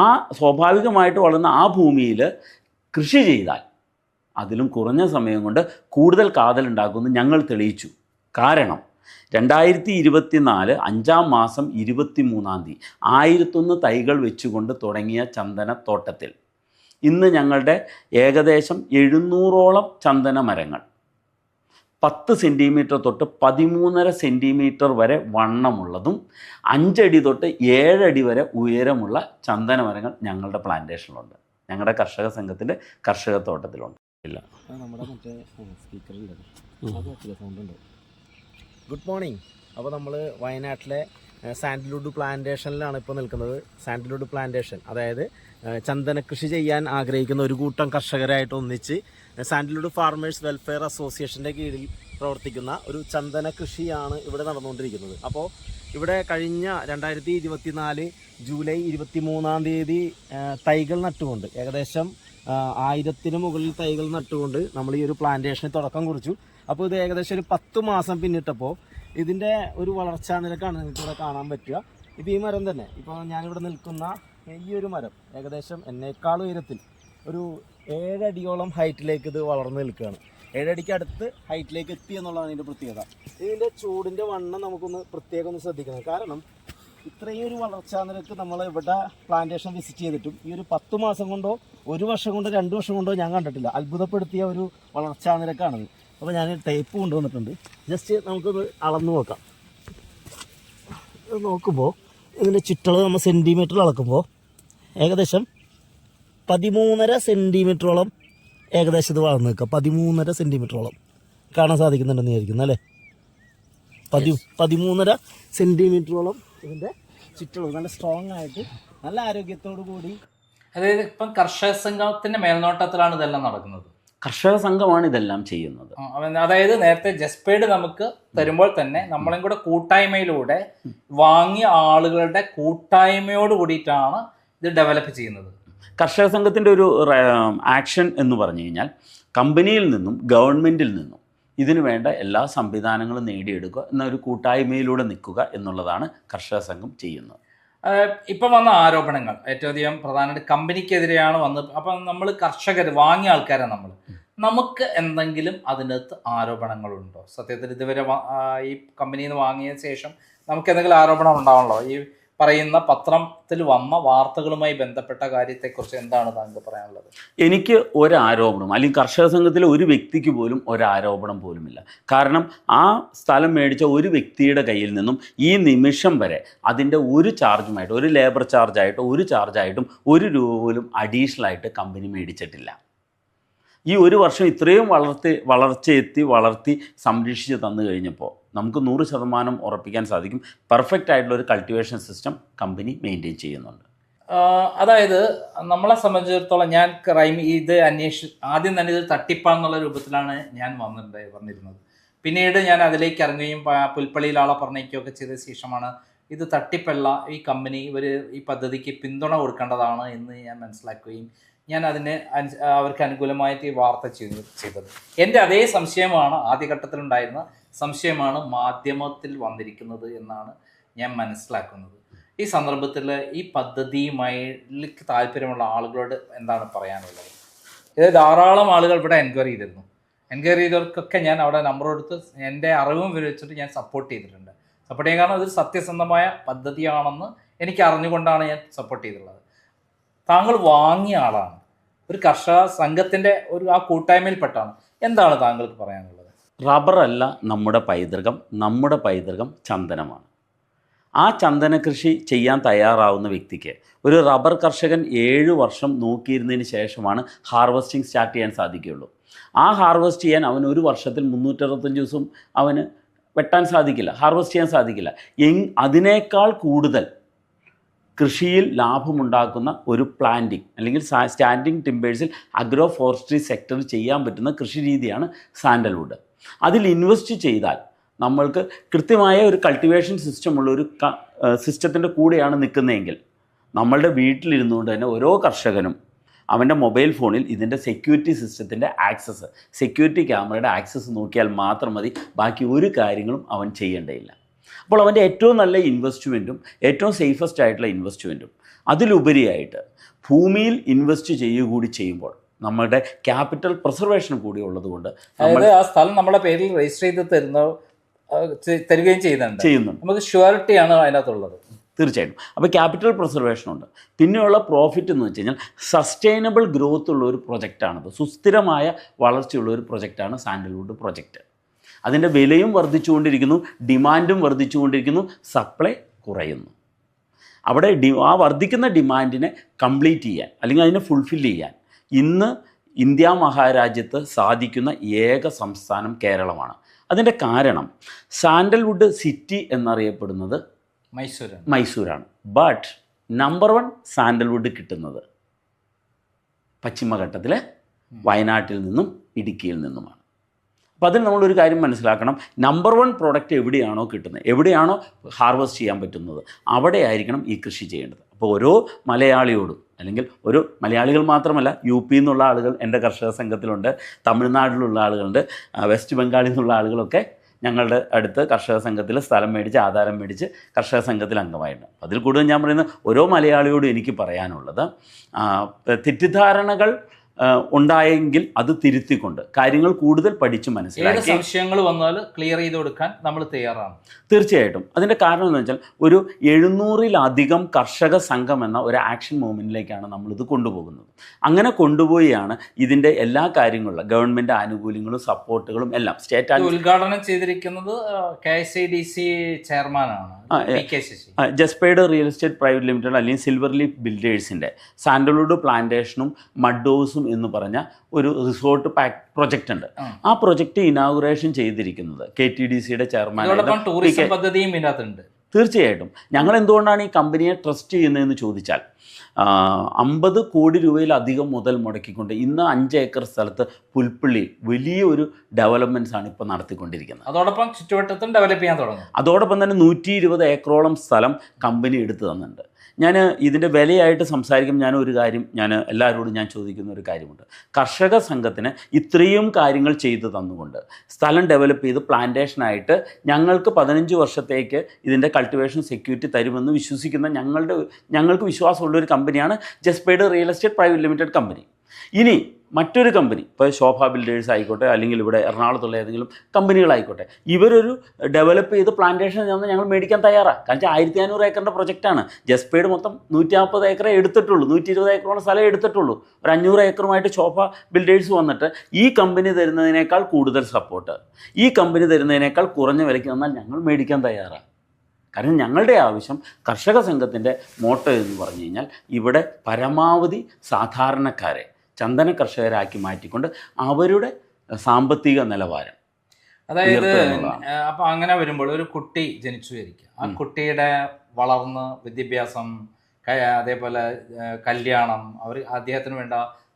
ആ സ്വാഭാവികമായിട്ട് വളർന്ന ആ ഭൂമിയിൽ കൃഷി ചെയ്താൽ അതിലും കുറഞ്ഞ സമയം കൊണ്ട് കൂടുതൽ കാതലുണ്ടാക്കുമെന്ന് ഞങ്ങൾ തെളിയിച്ചു. കാരണം 2024 5-ാം മാസം 23-ാം തീയതി 1001 തൈകൾ വെച്ചുകൊണ്ട് തുടങ്ങിയ ചന്ദനത്തോട്ടത്തിൽ ഇന്ന് ഞങ്ങളുടെ ഏകദേശം 700ഓളം ചന്ദന മരങ്ങൾ 10 സെൻറ്റിമീറ്റർ തൊട്ട് 13.5 സെൻറ്റിമീറ്റർ വരെ വണ്ണമുള്ളതും 5 അടി തൊട്ട് 7 അടി വരെ ഉയരമുള്ള ചന്ദന മരങ്ങൾ ഞങ്ങളുടെ പ്ലാന്റേഷനിലുണ്ട്, ഞങ്ങളുടെ കർഷക സംഘത്തിൻ്റെ കർഷക തോട്ടത്തിലുണ്ട്. ഇല്ല, നമ്മുടെ മറ്റേ സ്പീക്കറിൻ്റെ സൗണ്ടുണ്ട്. Good morning. അപ്പോൾ നമ്മൾ വയനാട്ടിലെ സാൻഡൽവുഡ് പ്ലാന്റേഷനിലാണ് ഇപ്പോൾ നിൽക്കുന്നത്. സാൻഡൽവുഡ് പ്ലാന്റേഷൻ, അതായത് ചന്ദന കൃഷി ചെയ്യാൻ ആഗ്രഹിക്കുന്ന ഒരു കൂട്ടം കർഷകരായിട്ട് ഒന്നിച്ച് സാൻഡൽവുഡ് ഫാർമേഴ്സ് വെൽഫെയർ അസോസിയേഷൻ്റെ കീഴിൽ പ്രവർത്തിക്കുന്ന ഒരു ചന്ദന കൃഷിയാണ് ഇവിടെ നടന്നുകൊണ്ടിരിക്കുന്നത്. അപ്പോൾ ഇവിടെ കഴിഞ്ഞ 2024 ജൂലൈ 23-ാം തീയതി തൈകൾ നട്ടുകൊണ്ട്, ഏകദേശം 1000-ന് മുകളിൽ തൈകൾ നട്ടുകൊണ്ട് നമ്മൾ ഈ ഒരു പ്ലാന്റേഷന് തുടക്കം കുറിച്ചു. അപ്പോൾ ഇത് ഏകദേശം ഒരു 10 മാസം പിന്നിട്ടപ്പോൾ ഇതിൻ്റെ ഒരു വളർച്ചാ നിരക്കാണ് നിങ്ങൾക്ക് ഇവിടെ കാണാൻ പറ്റുക. ഇപ്പോൾ ഈ മരം തന്നെ, ഇപ്പോൾ ഞാനിവിടെ നിൽക്കുന്ന ഈ ഒരു മരം ഏകദേശം എന്നേക്കാൾ ഉയരത്തിൽ ഒരു 7 അടിയോളം ഹൈറ്റിലേക്ക് ഇത് വളർന്നു നിൽക്കുകയാണ്. 7 അടിക്ക് അടുത്ത് ഹൈറ്റിലേക്ക് എത്തി എന്നുള്ളതാണ് ഇതിൻ്റെ പ്രത്യേകത. ഇതിൻ്റെ ചൂടിൻ്റെ വണ്ണം നമുക്കൊന്ന് പ്രത്യേകം ഒന്ന് ശ്രദ്ധിക്കണം. കാരണം ഇത്രയും ഒരു വളർച്ചാ നിരക്ക് നമ്മൾ ഇവിടെ പ്ലാന്റേഷൻ വിസിറ്റ് ചെയ്തിട്ടും ഈ ഒരു 10 മാസം കൊണ്ടോ 1 വർഷം കൊണ്ടോ 2 വർഷം കൊണ്ടോ ഞാൻ കണ്ടിട്ടില്ല. അത്ഭുതപ്പെടുത്തിയ ഒരു വളർച്ചാ നിരക്കാണത്. അപ്പോൾ ഞാൻ ടേപ്പ് കൊണ്ടുവന്നിട്ടുണ്ട്. ജസ്റ്റ് നമുക്കൊന്ന് അളന്ന് നോക്കാം. ഇത് നോക്കുമ്പോൾ ഇതിൻ്റെ ചുറ്റളവ് നമ്മൾ സെൻറ്റിമീറ്ററിൽ അളക്കുമ്പോൾ ഏകദേശം 13.5 സെൻറ്റിമീറ്ററോളം ഏകദേശം ഇത് വളർന്നു നിൽക്കുക. 13.5 സെൻറ്റിമീറ്ററോളം കാണാൻ സാധിക്കുന്നുണ്ടെന്ന് വിചാരിക്കുന്നു അല്ലേ? 13.5 സെൻറ്റിമീറ്ററോളം ഇതിൻ്റെ ചുറ്റളവ് നല്ല സ്ട്രോങ് ആയിട്ട് നല്ല ആരോഗ്യത്തോടു കൂടി. അതായത് ഇപ്പം കർഷക സംഘത്തിൻ്റെ മേൽനോട്ടത്തിലാണ് ഇതെല്ലാം നടക്കുന്നത്. കർഷക സംഘമാണ് ഇതെല്ലാം ചെയ്യുന്നത്. അതായത് നേരത്തെ ജസ്പേഡ് നമുക്ക് തരുമ്പോൾ തന്നെ നമ്മളെയും കൂടെ കൂട്ടായ്മയിലൂടെ വാങ്ങിയ ആളുകളുടെ കൂട്ടായ്മയോട് കൂടിയിട്ടാണ് ഇത് ഡെവലപ്പ് ചെയ്യുന്നത്. കർഷക സംഘത്തിൻ്റെ ഒരു ആക്ഷൻ എന്ന് പറഞ്ഞു കഴിഞ്ഞാൽ കമ്പനിയിൽ നിന്നും ഗവൺമെൻറ്റിൽ നിന്നും ഇതിനു വേണ്ട എല്ലാ സംവിധാനങ്ങളും നേടിയെടുക്കുക എന്ന ഒരു കൂട്ടായ്മയിലൂടെ നിൽക്കുക എന്നുള്ളതാണ് കർഷക സംഘം ചെയ്യുന്നത്. ഇപ്പം വന്ന ആരോപണങ്ങൾ ഏറ്റവും അധികം പ്രധാനമായിട്ട് കമ്പനിക്കെതിരെയാണ് വന്നത്. അപ്പം നമ്മൾ കർഷകർ വാങ്ങിയ ആൾക്കാരാണ് നമുക്ക് എന്തെങ്കിലും അതിനകത്ത് ആരോപണങ്ങളുണ്ടോ? സത്യത്തിൽ ഇതുവരെ ഈ കമ്പനിയിൽ നിന്ന് വാങ്ങിയ ശേഷം നമുക്ക് എന്തെങ്കിലും ആരോപണം ഉണ്ടാവണല്ലോ? ഈ പറയുന്ന പത്രത്തിൽ വന്ന വാർത്തകളുമായി ബന്ധപ്പെട്ട കാര്യത്തെക്കുറിച്ച് എന്താണ് താങ്കൾ പറയാനുള്ളത്? എനിക്ക് ഒരാരോപണം, അല്ലെങ്കിൽ കർഷക സംഘത്തിലെ ഒരു വ്യക്തിക്ക് പോലും ഒരാരോപണം പോലുമില്ല. കാരണം ആ സ്ഥലം മേടിച്ച ഒരു വ്യക്തിയുടെ കയ്യിൽ നിന്നും ഈ നിമിഷം വരെ അതിൻ്റെ ഒരു ചാർജുമായിട്ട്, ഒരു ലേബർ ചാർജായിട്ടോ ഒരു ചാർജായിട്ടും 1 രൂപ പോലും അഡീഷണൽ ആയിട്ട് കമ്പനി മേടിച്ചിട്ടില്ല. ഈ 1 വർഷം ഇത്രയും വളർത്തി സംരക്ഷിച്ച് തന്നു കഴിഞ്ഞപ്പോൾ നമുക്ക് 100% ഉറപ്പിക്കാൻ സാധിക്കും പെർഫെക്റ്റ് ആയിട്ടുള്ള ഒരു കൾട്ടിവേഷൻ സിസ്റ്റം കമ്പനി മെയിൻറ്റെയിൻ ചെയ്യുന്നുണ്ട്. അതായത് നമ്മളെ സംബന്ധിച്ചിടത്തോളം ഞാൻ ഇത് ആദ്യം തന്നെ ഇത് തട്ടിപ്പാന്നുള്ള രൂപത്തിലാണ് ഞാൻ പറഞ്ഞിരുന്നത്. പിന്നീട് ഞാൻ അതിലേക്ക് ഇറങ്ങുകയും പുൽപ്പള്ളിയിൽ ആളെ പറഞ്ഞേക്കുകയൊക്കെ ചെയ്ത ശേഷമാണ് ഇത് തട്ടിപ്പല്ല, ഈ കമ്പനി ഈ പദ്ധതിക്ക് പിന്തുണ കൊടുക്കേണ്ടതാണ് എന്ന് ഞാൻ മനസ്സിലാക്കുകയും ഞാൻ അവർക്ക് അനുകൂലമായിട്ട് ഈ വാർത്ത ചെയ്തത്. എൻ്റെ അതേ സംശയമാണ്, ആദ്യഘട്ടത്തിലുണ്ടായിരുന്ന സംശയമാണ് മാധ്യമത്തിൽ വന്നിരിക്കുന്നത് എന്നാണ് ഞാൻ മനസ്സിലാക്കുന്നത്. ഈ സന്ദർഭത്തിൽ ഈ പദ്ധതിയുമായി താല്പര്യമുള്ള ആളുകളോട് എന്താണ് പറയാനുള്ളത്? ഇത് ധാരാളം ആളുകൾ ഇവിടെ എൻക്വയറി ചെയ്തവർക്കൊക്കെ ഞാൻ അവിടെ നമ്പർ കൊടുത്ത് എൻ്റെ അറിവും വിവരിച്ചിട്ട് ഞാൻ സപ്പോർട്ട് ചെയ്തിട്ടുണ്ട്. സപ്പോർട്ട് ചെയ്യാൻ കാരണം അതൊരു സത്യസന്ധമായ പദ്ധതിയാണെന്ന് എനിക്ക് അറിഞ്ഞുകൊണ്ടാണ് ഞാൻ സപ്പോർട്ട് ചെയ്തിട്ടുള്ളത്. താങ്കൾ വാങ്ങിയ ആളാണ്, ഒരു കർഷക സംഘത്തിൻ്റെ ആ കൂട്ടായ്മയിൽപ്പെട്ടാണ്. എന്താണ് താങ്കൾക്ക് പറയാനുള്ളത്? റബ്ബറല്ല നമ്മുടെ പൈതൃകം ചന്ദനമാണ്. ആ ചന്ദന കൃഷി ചെയ്യാൻ തയ്യാറാവുന്ന വ്യക്തിക്ക്, ഒരു റബ്ബർ കർഷകൻ 7 വർഷം നോക്കിയിരുന്നതിന് ശേഷമാണ് ഹാർവസ്റ്റിംഗ് സ്റ്റാർട്ട് ചെയ്യാൻ സാധിക്കുകയുള്ളൂ. ആ ഹാർവസ്റ്റ് ചെയ്യാൻ അവന് ഒരു വർഷത്തിൽ 365 ദിവസം അവന് വെട്ടാൻ സാധിക്കില്ല, ഹാർവസ്റ്റ് ചെയ്യാൻ സാധിക്കില്ല. അതിനേക്കാൾ കൂടുതൽ കൃഷിയിൽ ലാഭമുണ്ടാക്കുന്ന ഒരു പ്ലാന്റിംഗ് അല്ലെങ്കിൽ സ്റ്റാൻഡിങ് ടിമ്പേഴ്സിൽ അഗ്രോ ഫോറസ്ട്രി സെക്ടറിൽ ചെയ്യാൻ പറ്റുന്ന കൃഷി രീതിയാണ് സാൻഡൽവുഡ്. അതിൽ ഇൻവെസ്റ്റ് ചെയ്താൽ നമ്മൾക്ക് കൃത്യമായ ഒരു കൾട്ടിവേഷൻ സിസ്റ്റമുള്ള ഒരു സിസ്റ്റത്തിൻ്റെ കൂടെയാണ് നിൽക്കുന്നതെങ്കിൽ, നമ്മളുടെ വീട്ടിലിരുന്നുകൊണ്ട് തന്നെ ഓരോ കർഷകനും അവൻ്റെ മൊബൈൽ ഫോണിൽ ഇതിൻ്റെ സെക്യൂരിറ്റി സിസ്റ്റത്തിൻ്റെ ആക്സസ്, സെക്യൂരിറ്റി ക്യാമറയുടെ ആക്സസ് നോക്കിയാൽ മാത്രം മതി, ബാക്കി ഒരു കാര്യങ്ങളും അവൻ ചെയ്യേണ്ടതില്ല. അപ്പോൾ അവൻ്റെ ഏറ്റവും നല്ല ഇൻവെസ്റ്റ്മെൻറ്റും ഏറ്റവും സേഫസ്റ്റ് ആയിട്ടുള്ള ഇൻവെസ്റ്റ്മെൻറ്റും അതിലുപരിയായിട്ട് ഭൂമിയിൽ ഇൻവെസ്റ്റ് ചെയ്യുകൂടി ചെയ്യുമ്പോൾ നമ്മുടെ ക്യാപിറ്റൽ പ്രിസർവേഷൻ കൂടി ഉള്ളതുകൊണ്ട് ആ സ്ഥലം നമ്മുടെ പേരിൽ രജിസ്റ്റർ ചെയ്ത് തരികയും ചെയ്യുന്നുണ്ട്. നമുക്ക് ഷ്യൂരിറ്റിയാണ് അതിനകത്തുള്ളത്. തീർച്ചയായിട്ടും. അപ്പോൾ ക്യാപിറ്റൽ പ്രിസർവേഷൻ ഉണ്ട്. പിന്നെയുള്ള പ്രോഫിറ്റ് എന്ന് വെച്ച് കഴിഞ്ഞാൽ സസ്റ്റൈനബിൾ ഗ്രോത്ത് ഉള്ള ഒരു പ്രൊജക്റ്റാണത്. സുസ്ഥിരമായ വളർച്ചയുള്ള ഒരു പ്രൊജക്റ്റാണ് സാൻഡൽവുഡ് പ്രൊജക്റ്റ്. അതിൻ്റെ വിലയും വർദ്ധിച്ചുകൊണ്ടിരിക്കുന്നു, ഡിമാൻഡും വർദ്ധിച്ചുകൊണ്ടിരിക്കുന്നു, സപ്ലൈ കുറയുന്നു. അവിടെ ആ വർദ്ധിക്കുന്ന ഡിമാൻഡിനെ കംപ്ലീറ്റ് ചെയ്യാൻ അല്ലെങ്കിൽ അതിനെ ഫുൾഫിൽ ചെയ്യാൻ ഇന്ന് ഇന്ത്യ മഹാരാജ്യത്ത് സാധിക്കുന്ന ഏക സംസ്ഥാനം കേരളമാണ്. അതിൻ്റെ കാരണം സാൻഡൽവുഡ് സിറ്റി എന്നറിയപ്പെടുന്നത് മൈസൂരാണ്. ബട്ട് നമ്പർ 1 സാൻഡൽവുഡ് കിട്ടുന്നത് പശ്ചിമഘട്ടത്തിലെ വയനാട്ടിൽ നിന്നും ഇടുക്കിയിൽ നിന്നുമാണ്. അപ്പോൾ അതിൽ നമ്മളൊരു കാര്യം മനസ്സിലാക്കണം, നമ്പർ 1 പ്രോഡക്റ്റ് എവിടെയാണോ കിട്ടുന്നത്, എവിടെയാണോ ഹാർവസ്റ്റ് ചെയ്യാൻ പറ്റുന്നത്, അവിടെ ആയിരിക്കണം ഈ കൃഷി ചെയ്യേണ്ടത്. അപ്പോൾ ഓരോ മലയാളിയോടും, അല്ലെങ്കിൽ ഒരു മലയാളികൾ മാത്രമല്ല, UP നിന്നുള്ള ആളുകൾ എൻ്റെ കർഷക സംഘത്തിലുണ്ട്, തമിഴ്നാട്ടിലുള്ള ആളുകളുണ്ട്, വെസ്റ്റ് ബംഗാളിൽ നിന്നുള്ള ആളുകളൊക്കെ ഞങ്ങളുടെ അടുത്ത് കർഷക സംഘത്തിൽ സ്ഥലം മേടിച്ച് ആധാരം മേടിച്ച് കർഷക സംഘത്തിൽ അംഗമായിട്ടുണ്ട്. അതിൽ കൂടുതൽ ഞാൻ പറയുന്ന ഓരോ മലയാളിയോടും എനിക്ക് പറയാനുള്ളത്, തെറ്റിദ്ധാരണകൾ ഉണ്ടായെങ്കിൽ അത് തിരുത്തിക്കൊണ്ട് കാര്യങ്ങൾ കൂടുതൽ പഠിച്ച് മനസ്സിലാക്കി സംശയങ്ങൾ വന്നാൽ ക്ലിയർ ചെയ്ത് കൊടുക്കാൻ നമ്മൾ തയ്യാറാണ്. തീർച്ചയായിട്ടും. അതിൻ്റെ കാരണം എന്ന് വെച്ചാൽ ഒരു 700-ലധികം കർഷക സംഘം എന്ന ഒരു ആക്ഷൻ മൂവ്മെൻറ്റിലേക്കാണ് നമ്മളിത് കൊണ്ടുപോകുന്നത്. അങ്ങനെ കൊണ്ടുപോയാണ് ഇതിൻ്റെ എല്ലാ കാര്യങ്ങളും, ഗവൺമെൻറ് ആനുകൂല്യങ്ങളും സപ്പോർട്ടുകളും എല്ലാം സ്റ്റേറ്റ് ഉദ്ഘാടനം ചെയ്തിരിക്കുന്നത് KSIDC ചെയർമാനാണ് ജസ്പേഡ് റിയൽ എസ്റ്റേറ്റ് പ്രൈവറ്റ് ലിമിറ്റഡ് അല്ലെങ്കിൽ സിൽവർ ലീഫ് ബിൽഡേഴ്സിൻ്റെ സാൻഡൽവുഡ് പ്ലാന്റേഷനും മഡ്ഡോസും എന്ന് പറഞ്ഞ ഒരു റിസോർട്ട് പ്രൊജക്റ്റ് ഉണ്ട്. ആ പ്രൊജക്റ്റ് ഇനാഗുറേഷൻ ചെയ്തിരിക്കുന്നത് KTDCയുടെ ചെയർമാൻ. തീർച്ചയായിട്ടും. ഞങ്ങൾ എന്തുകൊണ്ടാണ് ഈ കമ്പനിയെ ട്രസ്റ്റ് ചെയ്യുന്നതെന്ന് ചോദിച്ചാൽ, 50 കോടി രൂപയിലധികം മുതൽ മുടക്കിക്കൊണ്ട് ഇന്ന് 5 ഏക്കർ സ്ഥലത്ത് പുൽപ്പള്ളി വലിയൊരു ഡെവലപ്മെൻറ്റ്സ് ആണ് ഇപ്പോൾ നടത്തിക്കൊണ്ടിരിക്കുന്നത്. അതോടൊപ്പം ചുറ്റുവട്ടത്തും ഡെവലപ്പ് ചെയ്യാൻ തുടങ്ങും. അതോടൊപ്പം തന്നെ 120 ഏക്കറോളം സ്ഥലം കമ്പനി എടുത്തു തന്നിട്ടുണ്ട്. ഞാൻ ഇതിൻ്റെ വിലയായിട്ട് സംസാരിക്കും. ഒരു കാര്യം എല്ലാവരോടും ഞാൻ ചോദിക്കുന്ന ഒരു കാര്യമുണ്ട്. കർഷക സംഘത്തിന് ഇത്രയും കാര്യങ്ങൾ ചെയ്തു തന്നുകൊണ്ട് സ്ഥലം ഡെവലപ്പ് ചെയ്ത് പ്ലാന്റേഷനായിട്ട് ഞങ്ങൾക്ക് 15 വർഷത്തേക്ക് ഇതിൻ്റെ കൾട്ടിവേഷൻ സെക്യൂരിറ്റി തരുമെന്ന് വിശ്വസിക്കുന്ന ഞങ്ങൾക്ക് വിശ്വാസമുള്ളൊരു കമ്പനിയാണ് ജസ്പേഡ് real estate private limited company. ഇനി മറ്റൊരു കമ്പനി, ഇപ്പോൾ ശോഭ ബിൽഡേഴ്സ് ആയിക്കോട്ടെ, അല്ലെങ്കിൽ ഇവിടെ എറണാകുളത്തുള്ള ഏതെങ്കിലും കമ്പനികളായിക്കോട്ടെ, ഇവരൊരു ഡെവലപ്പ് ചെയ്ത് പ്ലാന്റേഷൻ ചെന്ന് ഞങ്ങൾ മേടിക്കാൻ തയ്യാറാണ്. കാരണം 1500 ഏക്കറിൻ്റെ പ്രൊജക്റ്റാണ്. ജസ്പേഡ് മൊത്തം 140 ഏക്കറേ എടുത്തിട്ടുള്ളൂ, 120 ഏക്കറോളം സ്ഥലം എടുത്തിട്ടുള്ളൂ. ഒരു 500 ഏക്കറുമായിട്ട് ശോഭ ബിൽഡേഴ്സ് വന്നിട്ട് ഈ കമ്പനി തരുന്നതിനേക്കാൾ കൂടുതൽ സപ്പോർട്ട്, ഈ കമ്പനി തരുന്നതിനേക്കാൾ കുറഞ്ഞ വിലയ്ക്ക് തന്നാൽ ഞങ്ങൾ മേടിക്കാൻ തയ്യാറാണ്. കാരണം ഞങ്ങളുടെ ആവശ്യം, കർഷക സംഘത്തിൻ്റെ മോട്ടോ എന്ന് പറഞ്ഞു കഴിഞ്ഞാൽ, ഇവിടെ പരമാവധി സാധാരണക്കാരെ ചന്ദന കർഷകരാക്കി മാറ്റിക്കൊണ്ട് അവരുടെ സാമ്പത്തിക നിലവാരം, അതായത് അപ്പം അങ്ങനെ വരുമ്പോൾ ഒരു കുട്ടി ജനിച്ചു വരിക, ആ കുട്ടിയുടെ വളർന്ന് വിദ്യാഭ്യാസം, അതേപോലെ കല്യാണം, അദ്ദേഹത്തിന് വേണ്ട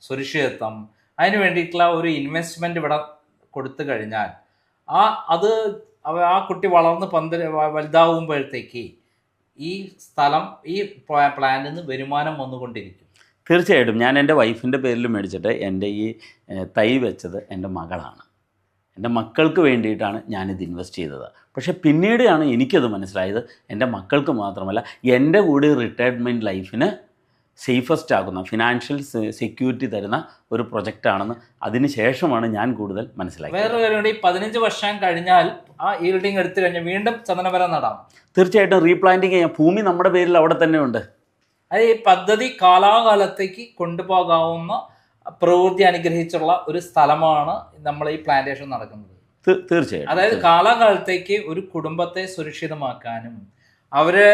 സുരക്ഷിതത്വം, അതിന് വേണ്ടിയിട്ടുള്ള ഒരു ഇൻവെസ്റ്റ്മെൻറ്റ് ഇവിടെ കൊടുത്തു കഴിഞ്ഞാൽ ആ കുട്ടി വളർന്ന് വലുതാവുമ്പോഴത്തേക്ക് ഈ സ്ഥലം ഈ പ്ലാനിൽ നിന്ന് വരുമാനം വന്നുകൊണ്ടിരിക്കും? തീർച്ചയായിട്ടും ഞാൻ എൻ്റെ വൈഫിൻ്റെ പേരിൽ മേടിച്ചിട്ട് എൻ്റെ ഈ തൈ വെച്ചത് എൻ്റെ മകളാണ്. എൻ്റെ മക്കൾക്ക് വേണ്ടിയിട്ടാണ് ഞാനിത് ഇൻവെസ്റ്റ് ചെയ്തത്. പക്ഷേ പിന്നീടാണ് എനിക്കത് മനസ്സിലായത് എൻ്റെ മക്കൾക്ക് മാത്രമല്ല എൻ്റെ കൂടി റിട്ടയർമെൻറ്റ് ലൈഫിന് സേഫസ്റ്റ് ആകുന്ന ഫിനാൻഷ്യൽ സെക്യൂരിറ്റി തരുന്ന ഒരു പ്രൊജക്റ്റാണെന്ന് അതിന് ശേഷമാണ് ഞാൻ കൂടുതൽ മനസ്സിലാക്കിയത്. വേറൊരു കാര്യം കൂടി, 15 വർഷം കഴിഞ്ഞാൽ ആ ഈൽഡിങ് എടുത്തു കഴിഞ്ഞാൽ വീണ്ടും ചന്ദനമരം നടാം. തീർച്ചയായിട്ടും റീപ്ലാന്റിങ് ചെയ്യാം. ഭൂമി നമ്മുടെ പേരിൽ അവിടെ തന്നെ ഉണ്ട്. അത് ഈ പദ്ധതി കാലാകാലത്തേക്ക് കൊണ്ടുപോകാവുന്ന പ്രവൃത്തി അനുഗ്രഹിച്ചുള്ള ഒരു സ്ഥലമാണ് നമ്മൾ ഈ പ്ലാന്റേഷൻ നടക്കുന്നത്. തീർച്ചയായിട്ടും. അതായത് കാലാകാലത്തേക്ക് ഒരു കുടുംബത്തെ സുരക്ഷിതമാക്കാനും അവരെ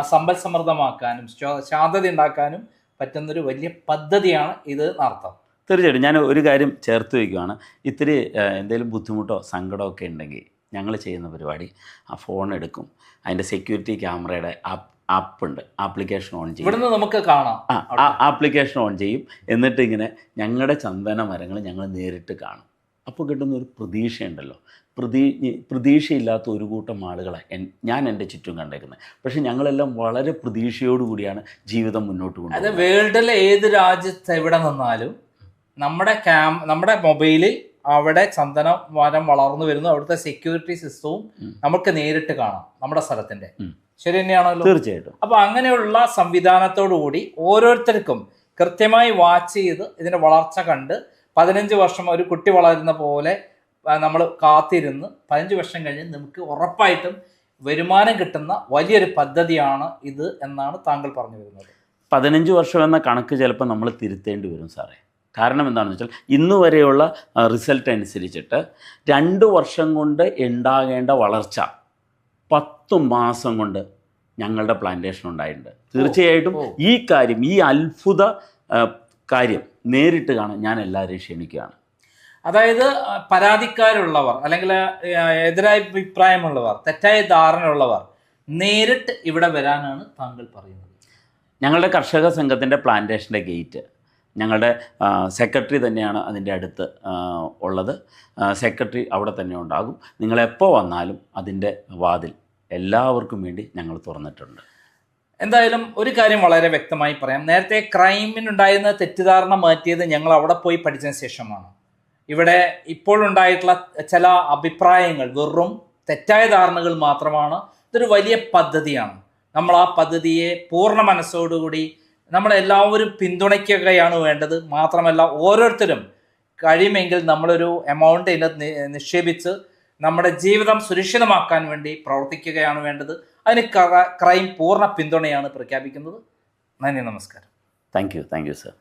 സമ്പൽ സമൃദ്ധമാക്കാനും ശാന്തത ഉണ്ടാക്കാനും പറ്റുന്നൊരു വലിയ പദ്ധതിയാണ് ഇത് നടത്താം. തീർച്ചയായിട്ടും. ഞാൻ ഒരു കാര്യം ചേർത്ത് വയ്ക്കുകയാണ്. ഇത്തിരി എന്തെങ്കിലും ബുദ്ധിമുട്ടോ സങ്കടമോ ഒക്കെ ഉണ്ടെങ്കിൽ ഞങ്ങൾ ചെയ്യുന്ന പരിപാടി, ആ ഫോൺ എടുക്കും, അതിൻ്റെ സെക്യൂരിറ്റി ക്യാമറയുടെ ആപ്പ് ഉണ്ട്, ആപ്ലിക്കേഷൻ ഓൺ ചെയ്യും. ഇവിടുന്ന് നമുക്ക് കാണാം. ആപ്ലിക്കേഷൻ ഓൺ ചെയ്യും. എന്നിട്ട് ഇങ്ങനെ ഞങ്ങളുടെ ചന്ദന മരങ്ങൾ ഞങ്ങൾ നേരിട്ട് കാണും. അപ്പോൾ കിട്ടുന്ന ഒരു പ്രതീക്ഷയുണ്ടല്ലോ. പ്രതീക്ഷയില്ലാത്ത ഒരു കൂട്ടം ആളുകളെ ഞാൻ എൻ്റെ ചുറ്റും കണ്ടേക്കുന്നത്. പക്ഷേ ഞങ്ങളെല്ലാം വളരെ പ്രതീക്ഷയോടുകൂടിയാണ് ജീവിതം മുന്നോട്ട് കൊണ്ടുപോകുന്നത്. അത് വേൾഡിലെ ഏത് രാജ്യത്ത് എവിടെ നിന്നാലും നമ്മുടെ മൊബൈലിൽ അവിടെ ചന്ദന മരം വളർന്നു വരുന്നു, അവിടുത്തെ സെക്യൂരിറ്റി സിസ്റ്റവും നമുക്ക് നേരിട്ട് കാണാം നമ്മുടെ സ്ഥലത്തിന്റെ. ശരി തന്നെയാണല്ലോ? തീർച്ചയായിട്ടും. അപ്പൊ അങ്ങനെയുള്ള സംവിധാനത്തോടു കൂടി ഓരോരുത്തർക്കും കൃത്യമായി വാച്ച് ചെയ്ത് ഇതിന്റെ വളർച്ച കണ്ട് 15 വർഷം ഒരു കുട്ടി വളരുന്ന പോലെ നമ്മൾ കാത്തിരുന്ന് 15 വർഷം കഴിഞ്ഞ് നമുക്ക് ഉറപ്പായിട്ടും വരുമാനം കിട്ടുന്ന വലിയൊരു പദ്ധതിയാണ് ഇത് എന്നാണ് താങ്കൾ പറഞ്ഞു വരുന്നത്. 15 വർഷം എന്ന കണക്ക് ചിലപ്പോൾ നമ്മൾ തിരുത്തേണ്ടി വരും സാറേ. കാരണം എന്താണെന്ന് വെച്ചാൽ ഇന്ന് വരെയുള്ള റിസൾട്ട് അനുസരിച്ചിട്ട് 2 വർഷം കൊണ്ട് ഉണ്ടാകേണ്ട വളർച്ച 10 മാസം കൊണ്ട് ഞങ്ങളുടെ പ്ലാന്റേഷൻ ഉണ്ടായിട്ടുണ്ട്. തീർച്ചയായിട്ടും ഈ കാര്യം, ഈ അത്ഭുത കാര്യം നേരിട്ട് കാണാൻ ഞാൻ എല്ലാവരെയും ക്ഷണിക്കുകയാണ്. അതായത് പരാതിക്കാരുള്ളവർ അല്ലെങ്കിൽ എതിരായ അഭിപ്രായമുള്ളവർ, തെറ്റായ ധാരണയുള്ളവർ നേരിട്ട് ഇവിടെ വരാനാണ് താങ്കൾ പറയുന്നത്. ഞങ്ങളുടെ കർഷക സംഘത്തിൻ്റെ പ്ലാന്റേഷൻ്റെ ഗേറ്റ് ഞങ്ങളുടെ സെക്രട്ടറി തന്നെയാണ് അതിൻ്റെ അടുത്ത് ഉള്ളത്. സെക്രട്ടറി അവിടെ തന്നെ ഉണ്ടാകും. നിങ്ങളെപ്പോൾ വന്നാലും അതിൻ്റെ വാതിൽ എല്ലാവർക്കും വേണ്ടി ഞങ്ങൾ തുറന്നിട്ടുണ്ട്. എന്തായാലും ഒരു കാര്യം വളരെ വ്യക്തമായി പറയാം. നേരത്തെ ക്രൈമിനുണ്ടായിരുന്ന തെറ്റിദ്ധാരണ മാറ്റിയത് ഞങ്ങൾ അവിടെ പോയി പഠിച്ചതിന് ശേഷമാണ്. ഇവിടെ ഇപ്പോഴുണ്ടായിട്ടുള്ള ചില അഭിപ്രായങ്ങൾ വെറും തെറ്റായ ധാരണകൾ മാത്രമാണ്. ഇതൊരു വലിയ പദ്ധതിയാണ്. നമ്മൾ ആ പദ്ധതിയെ പൂർണ്ണ മനസ്സോടുകൂടി നമ്മളെല്ലാവരും പിന്തുണയ്ക്കുകയാണ് വേണ്ടത്. മാത്രമല്ല ഓരോരുത്തരും കഴിയുമെങ്കിൽ നമ്മളൊരു എമൗണ്ട് ഇതിനകത്ത് നിക്ഷേപിച്ച് നമ്മുടെ ജീവിതം സുരക്ഷിതമാക്കാൻ വേണ്ടി പ്രവർത്തിക്കുകയാണ് വേണ്ടത്. അതിന് ക്രൈം പൂർണ്ണ പിന്തുണയാണ് പ്രഖ്യാപിക്കുന്നത്. നന്ദി, നമസ്കാരം. Thank you sir.